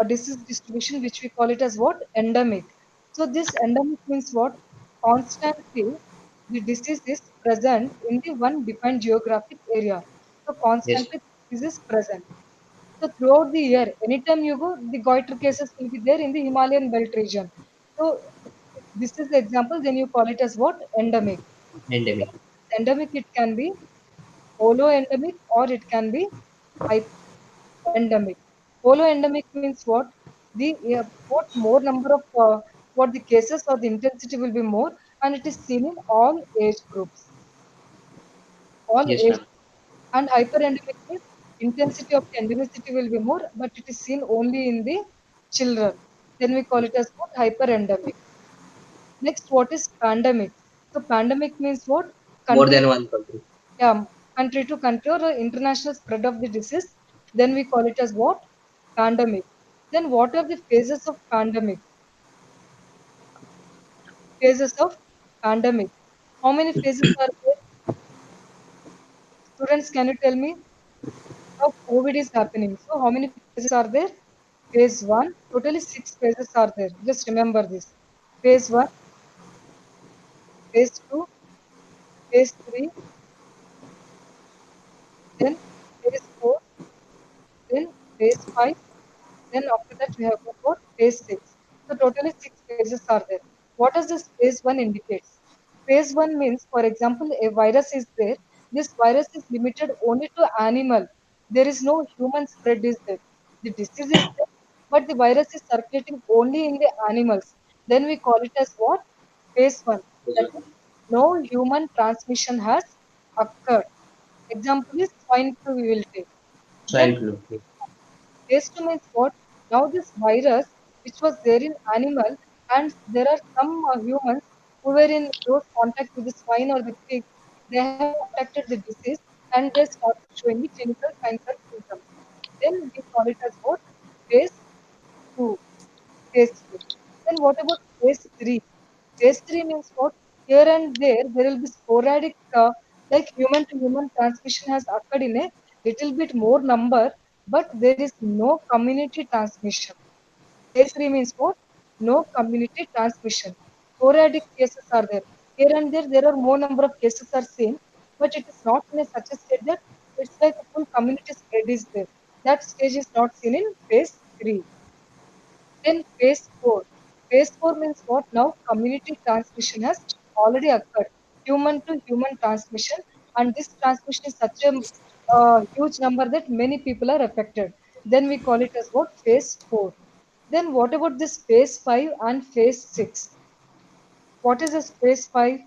disease distribution, which we call it as what? Endemic. So this endemic means what? Constantly the disease is present in the one defined geographic area. So Yes. constantly the disease is present. So throughout the year, anytime you go, the goiter cases will be there in the Himalayan belt region. So if this is the example, then you call it as what? Endemic. Endemic. Endemic, it can be holoendemic or it can be hyperendemic. Holoendemic means what? What more number of what the cases or the intensity will be more, and it is seen in all age groups. All Yes, age. ma'am. And hyperendemic means intensity of the endemicity will be more, but it is seen only in the children. Then we call it as what? Hyperendemic. Next, what is pandemic? So pandemic means what? More Country, than one country. yeah, country to country or international spread of the disease. Then we call it as what? Pandemic. Then what are the phases of pandemic? Phases of pandemic. How many phases are there? Students, can you tell me how COVID is happening? So how many phases are there? Phase one. Totally six phases are there. Just remember this. Phase one, phase two, phase three, then phase four, then phase five. Then after that we have got what? Phase six. So totally six phases are there. What does this phase one indicates? Phase one means, for example, a virus is there. This virus is limited only to animal. There is no human spread is there. The disease is there, but the virus is circulating only in the animals. Then we call it as what? Phase one. Yes, That ma'am. is, no human transmission has occurred. Example is swine flu we will take. Then Swine flu. Yes. phase two means what? Now this virus, which was there in animal, and there are some humans who were in close contact with the swine or the pig, they have contacted the disease and they started showing the clinical signs and symptoms. Then we call it as what? Phase two. Phase two. Then what about phase three? Phase three means what? Here and there will be sporadic, like human to human transmission has occurred in a little bit more number, but there is no community transmission. Phase three means what? No community transmission. Sporadic cases are there. Here and there are more number of cases are seen, but it is not in a such a state that it's like a full community spread is there. That stage is not seen in phase three. Then phase four. Phase four means what? Now community transmission has already occurred. Human to human transmission, and this transmission is such a huge number that many people are affected. Then we call it as what? Phase four. Then what about this phase five and phase six? What is this phase five?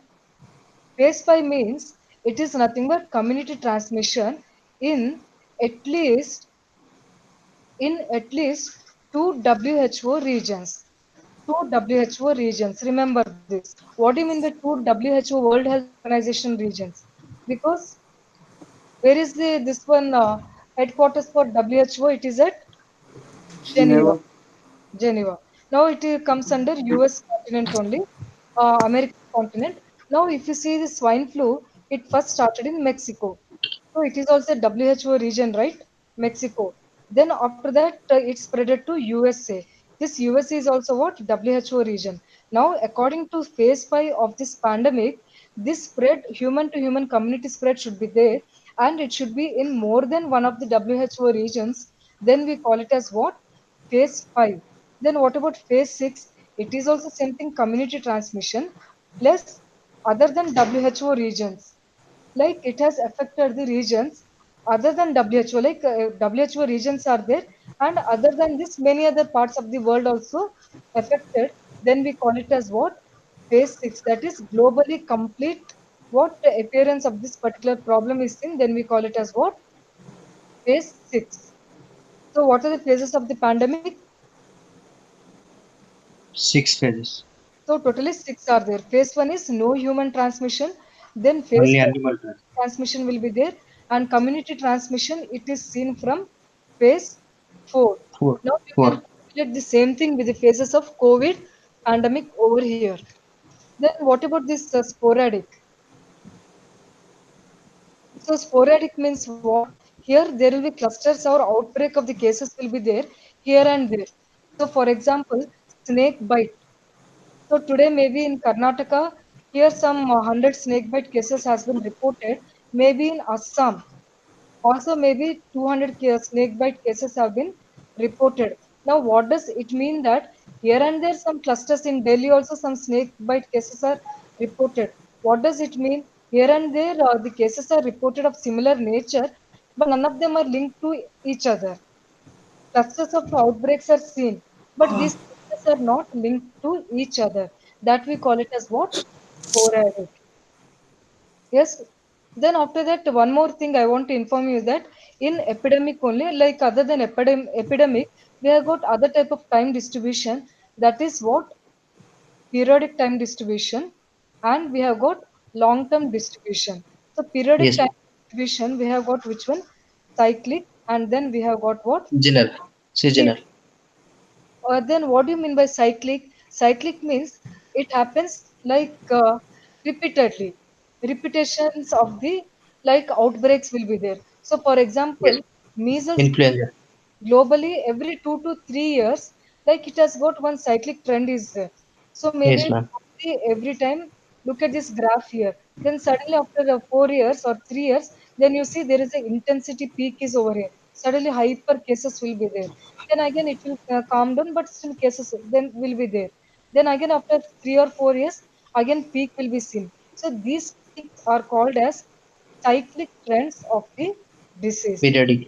Phase five means it is nothing but community transmission in at least in at least two WHO regions. Two WHO regions. Remember this. What do you mean by two WHO World Health Organization regions? Because where is the this one headquarters for WHO? It is at Geneva. Geneva. Geneva. Now comes under US continent only, American continent. Now, if you see the swine flu, it first started in Mexico. So it is also a WHO region, right? Mexico. Then after that, it spreaded to USA. This USA is also what? WHO region. Now, according to phase 5 of this pandemic, this spread, human to human community spread should be there, and it should be in more than one of the WHO regions. Then we call it as what? Phase 5. Then what about phase 6? It is also same thing, community transmission plus other than WHO regions. Like it has affected the regions other than WHO, like WHO regions are there, and other than this, many other parts of the world also affected. Then we call it as what? Phase 6. That is globally complete. What the appearance of this particular problem is seen, then we call it as what? Phase 6. So, what are the phases of the pandemic? Six phases. So totally six are there. Phase one is no human transmission. Then phase Only two, animal transmission. transmission will be there, and community transmission it is seen from phase four. Four. Now you Four. can calculate the same thing with the phases of COVID pandemic over here. Then what about this sporadic? So sporadic means what? Here there will be clusters or outbreak of the cases will be there here and there. So for example, snake bite. So today maybe in Karnataka, here some 100 snake bite cases has been reported. Maybe in Assam, also maybe 200 snake bite cases have been reported. Now what does it mean that here and there some clusters in Delhi also some snake bite cases are reported. What does it mean? Here and there the cases are reported of similar nature, but none of them are linked to each other. Clusters of outbreaks are seen, but these clusters are not linked to each other. That we call it as what? Sporadic. Yes. Then after that, one more thing I want to inform you that in epidemic only, like other than epidemic, we have got other type of time distribution. That is what? Periodic time distribution, and we have got long-term distribution. So periodic Yes, time ma'am. distribution, we have got which one? Cyclic, and then we have got what? Seasonal. Seasonal. Then what do you mean by cyclic? Cyclic means it happens like repeatedly. Repetitions of the like outbreaks will be there. So, for Yes. example, measles Influenza. globally every 2 to 3 years, like it has got one cyclic trend is there. So maybe Yes, ma'am. every time look at this graph here. Then suddenly after 4 years or 3 years, then you see there is a intensity peak is over here. Suddenly hyper cases will be there. Then again it will calm down, but still cases then will be there. Then again after 3 or 4 years, again peak will be seen. So these peaks are called as cyclic trends of the disease Periodic.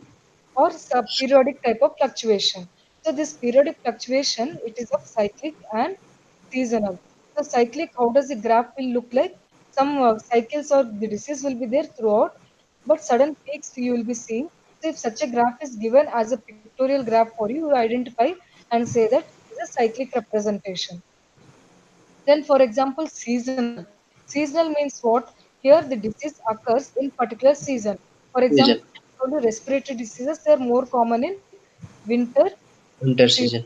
or periodic type of fluctuation. So this periodic fluctuation, it is of cyclic and seasonal. So cyclic, how does the graph will look like? Some cycles or the disease will be there throughout, but sudden peaks you will be seeing. So if such a graph is given as a pictorial graph for you, you identify and say that it is a cyclic representation. Then, for example, seasonal. Seasonal means what? Here the disease occurs in particular season. For example, Season. only respiratory diseases they are more common in winter Winter season. season.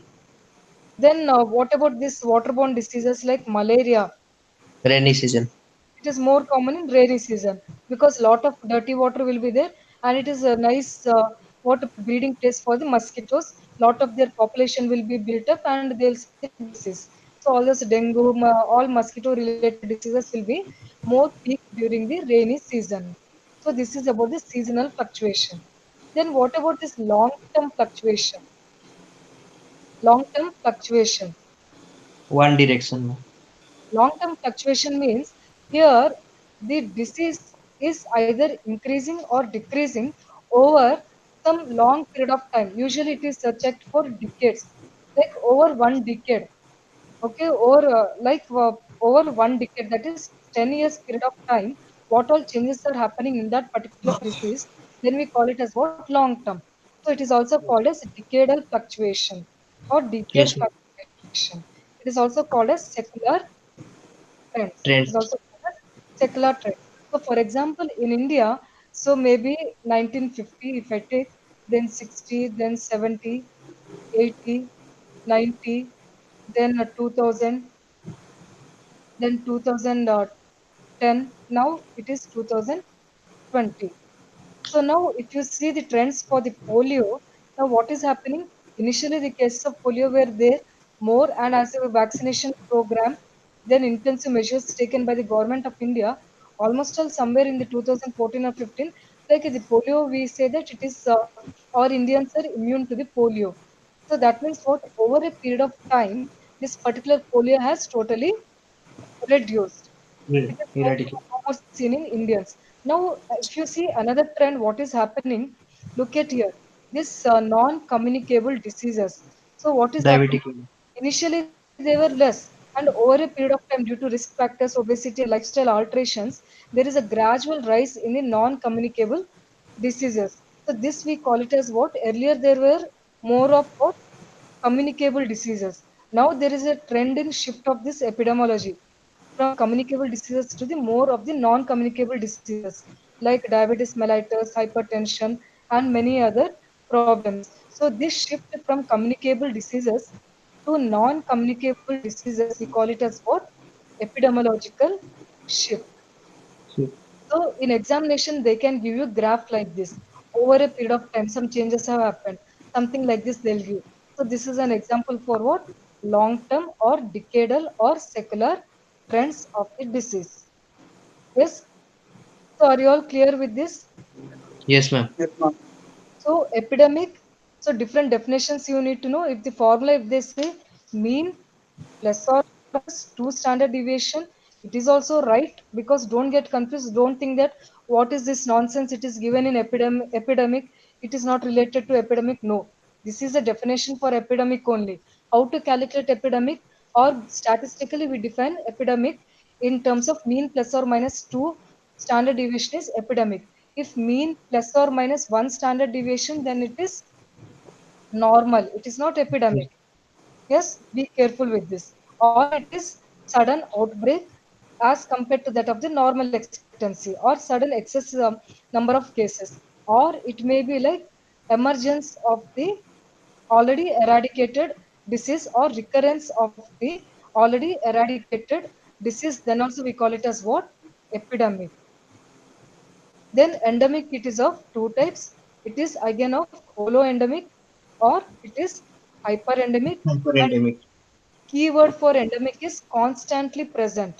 Then, what about this waterborne diseases like malaria? Rainy season. It is more common in rainy season because lot of dirty water will be there, and it is a nice water breeding place for the mosquitoes. Lot of their population will be built up, and they'll spread the disease. So all this dengue, all mosquito related diseases will be more peak during the rainy season. So this is about the seasonal fluctuation. Then what about this long term fluctuation? Long term fluctuation. One direction, ma'am. Long term fluctuation means here the disease is either increasing or decreasing over some long period of time. Usually it is checked for decades, like over 1 decade. Okay, or over 1 decade, that is 10 years period of time. What all changes are happening in that particular disease? then we call it as what? Long term. So it is also called as decadal fluctuation or decade Yes, ma'am. fluctuation. It is also called as secular trends. It is Trend. also called as secular trends. So for example, in India, so maybe 1950, if I take, then 60, then 70, 80, 90, then 2000, then 2010, now it is 2020. So now, if you see the trends for the polio, now what is happening? Initially, the cases of polio were there more, and as a vaccination program, then intensive measures taken by the government of India, almost all somewhere in the 2014 or 15, like the polio, we say that it is our Indians are immune to the polio. So that means what over a period of time, this particular polio has totally reduced. It is Eradicate. no more seen in Indians. Now, if you see another trend, what is happening? Look at here. This non-communicable diseases. So, what is happening? Diabetic. Initially, they were less, and over a period of time, due to risk factors, obesity, and lifestyle alterations, there is a gradual rise in the non-communicable diseases. So, this we call it as what? Earlier, there were more of what? Communicable diseases. Now there is a trend in shift of this epidemiology from communicable diseases to the more of the non-communicable diseases like diabetes mellitus, hypertension, and many other problems. So this shift from communicable diseases to non-communicable diseases, we call it as what? Epidemiological shift. So in examination, they can give you graph like this. Over a period of time, some changes have happened. Something like this they'll give. So this is an example for what? Long-term or decadal or secular trends of the disease. Yes. So are you all clear with this? Yes, ma'am. Yes, ma'am. So epidemic, so different definitions you need to know. If the formula, if they say mean plus or minus 2 standard deviation, it is also right because don't get confused. Don't think that what is this nonsense? It is given in epidemic. It is not related to epidemic. No, this is a definition for epidemic only. How to calculate epidemic or statistically we define epidemic in terms of mean plus or minus 2 standard deviation is epidemic. If mean plus or minus 1 standard deviation, then it is normal. It is not Yes. epidemic. Yes, be careful with this. Or it is sudden outbreak as compared to that of the normal expectancy or sudden excess number of cases. Or it may be like emergence of the already eradicated disease or recurrence of the already eradicated disease. Then also we call it as what? Epidemic. Then endemic, it is of two types. It is again of holoendemic or it is hyperendemic. Hyper And endemic. keyword for endemic is constantly present.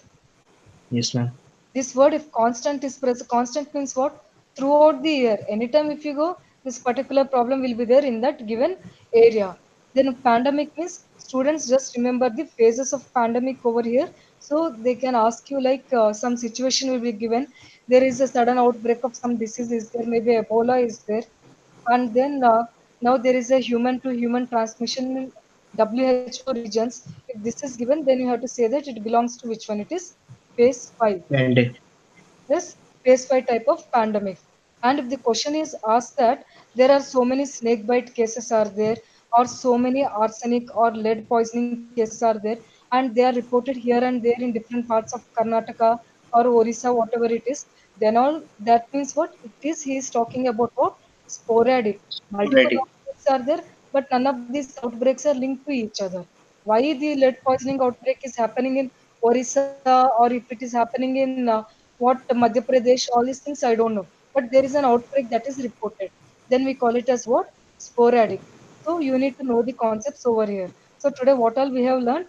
Yes, ma'am. This word, if constant is present, constant means what? Throughout the year. Anytime if you go, this particular problem will be there in that given area. Then pandemic means students just remember the phases of pandemic over here. So they can ask you like some situation will be given. There is a sudden outbreak of some disease is there, maybe Ebola is there. And then now there is a human to human transmission in WHO regions. If this is given, then you have to say that it belongs to which one? It is phase 5. Pandemic. This phase 5 type of pandemic. And if the question is asked that there are so many snake bite cases are there, or so many arsenic or lead poisoning cases are there, and they are reported here and there in different parts of Karnataka or Orissa, whatever it is, then all that means what? It is he is talking about what? Sporadic. Multiple Already. outbreaks are there, but none of these outbreaks are linked to each other. Why the lead poisoning outbreak is happening in Orissa or if it is happening in what Madhya Pradesh, all these things I don't know. But there is an outbreak that is reported. Then we call it as what? Sporadic. So you need to know the concepts over here. So today what all we have learned?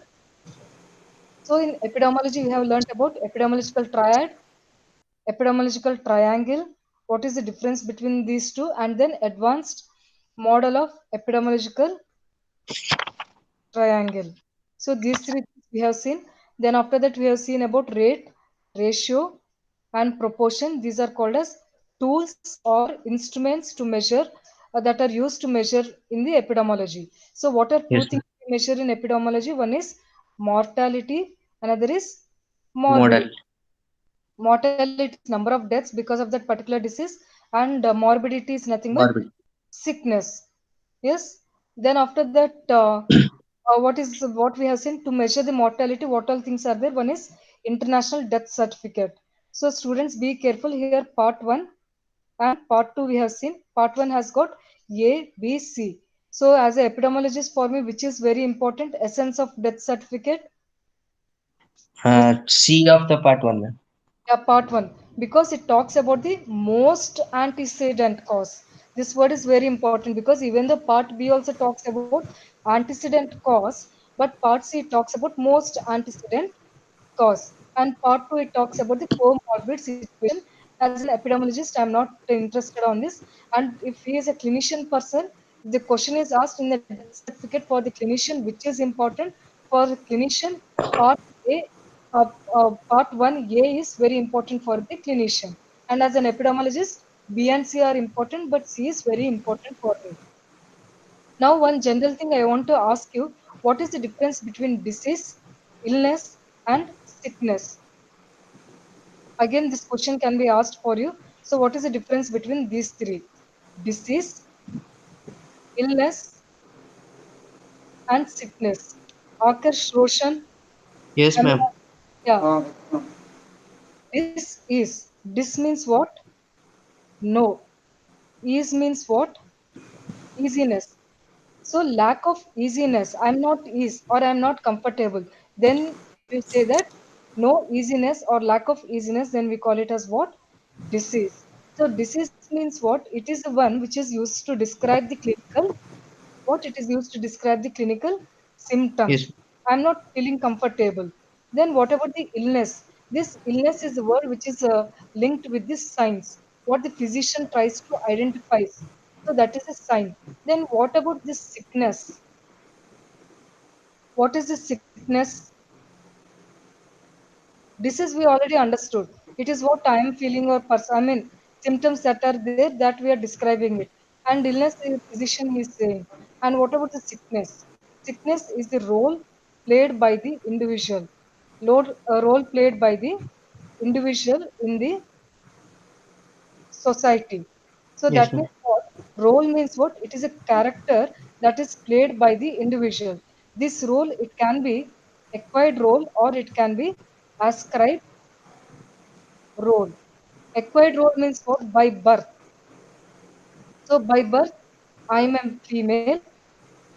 So in epidemiology we have learned about epidemiological triad, epidemiological triangle, what is the difference between these two, and then advanced model of epidemiological triangle. So these three things we have seen. Then after that we have seen about rate, ratio, and proportion. These are called as tools or instruments to measure that are used to measure in the epidemiology. So what are two Yes, things ma'am. we measure in epidemiology? One is mortality, another is Model. morbidity. Mortality is number of deaths because of that particular disease, and morbidity is nothing but Morbid. sickness. Yes. Then after that, what we have seen to measure the mortality, what all things are there? One is international death certificate. So students, be careful here. Part one and part two we have seen. Part one has got A, B, C. So as a epidemiologist for me, which is very important, essence of death certificate. Which C of the part one, ma'am. Yeah, part one, because it talks about the most antecedent cause. This word is very important because even the part B also talks about antecedent cause, but part C talks about most antecedent cause. And part two, it talks about the comorbid situation. As an epidemiologist, I'm not interested on this. And if he is a clinician person, the question is asked in the death certificate for the clinician, which is important for the clinician. Part A, part one A is very important for the clinician. And as an epidemiologist, B and C are important, but C is very important for me. Now, one general thing I want to ask you, what is the difference between disease, illness, and sickness? Again, this question can be asked for you. So, what is the difference between these three? Disease, illness, and sickness. Akash, Roshan, Yes, am ma'am. yeah, No. this means what? No. Ease means what? Easiness. So lack of easiness, I'm not ease or I'm not comfortable. Then if you say that no easiness or lack of easiness, then we call it as what? Disease. So disease means what? It is the one which is used to describe the clinical, what it is used to describe the clinical Yes. symptoms. I'm not feeling comfortable. Then what about the illness? This illness is the word which is linked with this signs, what the physician tries to identify. So that is a sign. Then what about this sickness? What is this sickness? Disease we already understood. It is what I am feeling or I mean symptoms that are there that we are describing it. And illness the physician is saying. And what about the sickness? Sickness is the role played by the individual. Role played by the individual in the society. So Yes, that ma'am. means what? Role means what? It is a character that is played by the individual. This role, it can be acquired role or it can be ascribed role. Acquired role means what? By birth. So by birth, I am a female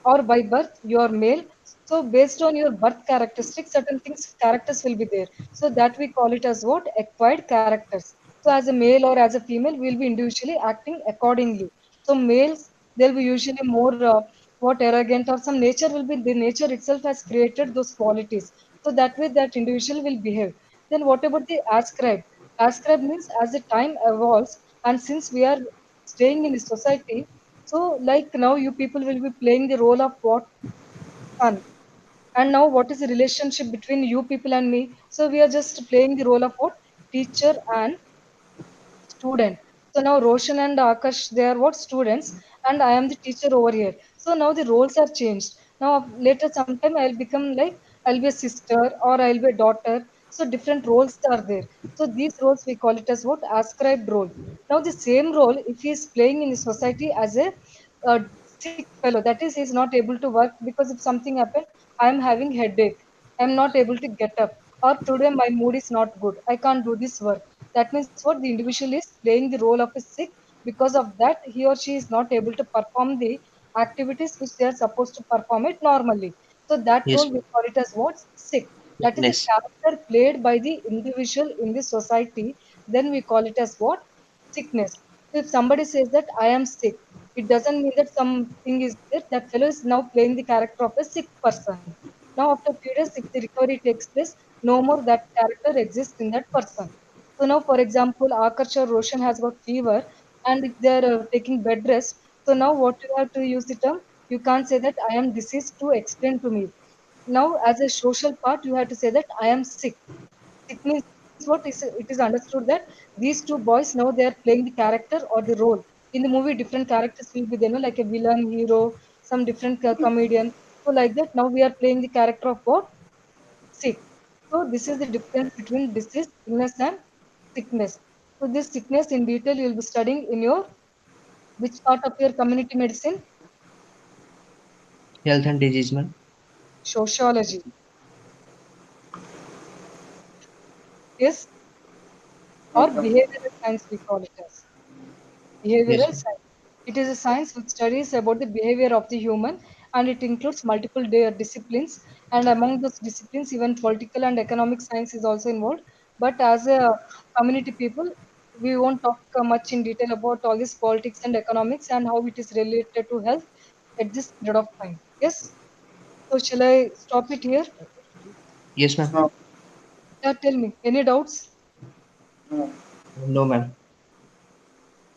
or by birth you are male. So based on your birth characteristics, certain things characters will be there. So that we call it as what? Acquired characters. So as a male or as a female, we'll be individually acting accordingly. So males, they'll be usually more what arrogant or some nature will be the nature itself has created those qualities. So that way that individual will behave. Then what about the ascribed? Ascribed means as the time evolves and since we are staying in the society, so, like now, you people will be playing the role of what? Son. And now, what is the relationship between you people and me? So, we are just playing the role of what? Teacher and student. So now Roshan and Akash, they are what students, and I am the teacher over here. So now the roles are changed. Now later sometime I'll become like I'll be a sister or I'll be a daughter. So different roles are there. So these roles we call it as what? Ascribed role. Now the same role, if he is playing in the society as a sick fellow, that is, he is not able to work because if something happened, I am having headache. I am not able to get up. Or today my mood is not good. I can't do this work. That means what the individual is playing the role of a sick. Because of that, he or she is not able to perform the activities which they are supposed to perform it normally. So that role Yes, we call it as what? Sick. That is a sickness. character played by the individual in the society. Then we call it as what? Sickness. So if somebody says that I am sick, it doesn't mean that something is there. That fellow is now playing the character of a sick person. Now after few days, if the recovery takes place, no more that character exists in that person. So now, for example, Akash or Roshan has got fever, and if they are taking bed rest, so now what you have to use the term? You can't say that I am diseased to explain to me. Now, as a social part, you have to say that I am sick. Sick means what is it is understood that these two boys now they are playing the character or the role. In the movie, different characters will be there, like a villain, hero, some different comedian. So like that, now we are playing the character of what? Sick. So this is the difference between disease, illness, and sickness. So this sickness in detail you'll be studying in your which part of your community medicine? Health and disease, ma'am. Sociology. Yes, or Okay. behavioral science we call it as. Yes, Behavioral ma'am. science. It is a science which studies about the behavior of the human and it includes multiple disciplines. And among those disciplines, even political and economic science is also involved. But as a community people, we won't talk much in detail about all this politics and economics and how it is related to health at this period of time. Yes. So shall I stop it here? Yes, ma'am. No, Yeah, tell me. Any doubts? no. No, ma'am.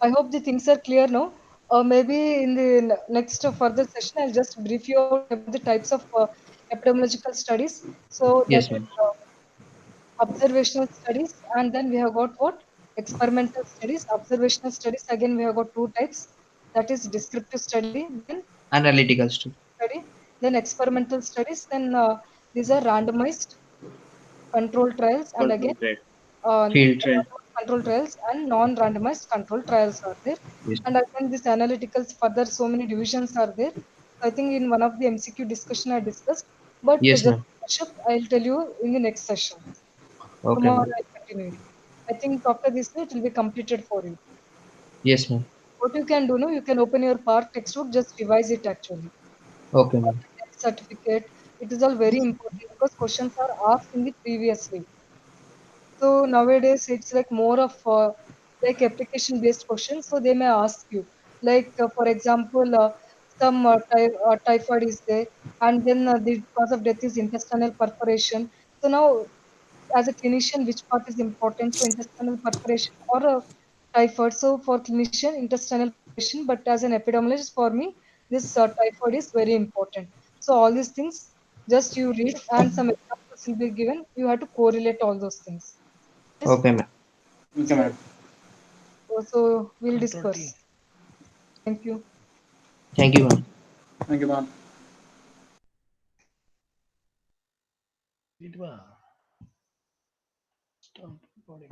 I hope the things are clear now. Maybe in the next further session, I'll just brief you out about the types of epidemiological studies. So that Yes, is ma'am. observational studies, and then we have got what? Experimental studies. Observational studies, again, we have got two types. That is descriptive study, then Analytical study. study, then experimental studies. Then these are randomized control trials, and again, Control trial, uh, field trial. control trials and non-randomized control trials are there. Yes. And again, this analyticals further so many divisions are there. I think in one of the MCQ discussion I discussed, but Yes, just ma'am. brush up, I'll tell you in the next session. Okay, Tomorrow ma'am. I'll continue it. I think after this it will be completed for you. Yes, ma'am. What you can do now, you can open your Park textbook, just revise it actually. Okay, ma'am. Death certificate, it is all very important because questions are asked in the previously. So nowadays it's like more of like application based questions. So they may ask you, like for example, some typhoid is there, and then the cause of death is intestinal perforation. So now, as a clinician, which part is important? So intestinal perforation or typhoid. So for clinician, intestinal perforation, but as an epidemiologist, for me, this typhoid is very important. So all these things, just you read, and some examples will be given. You have to correlate all those things. Yes. Okay, ma'am. Okay, So, ma'am. so we'll discuss. Thank you. Thank you, ma'am. Thank you, ma'am. Stop recording.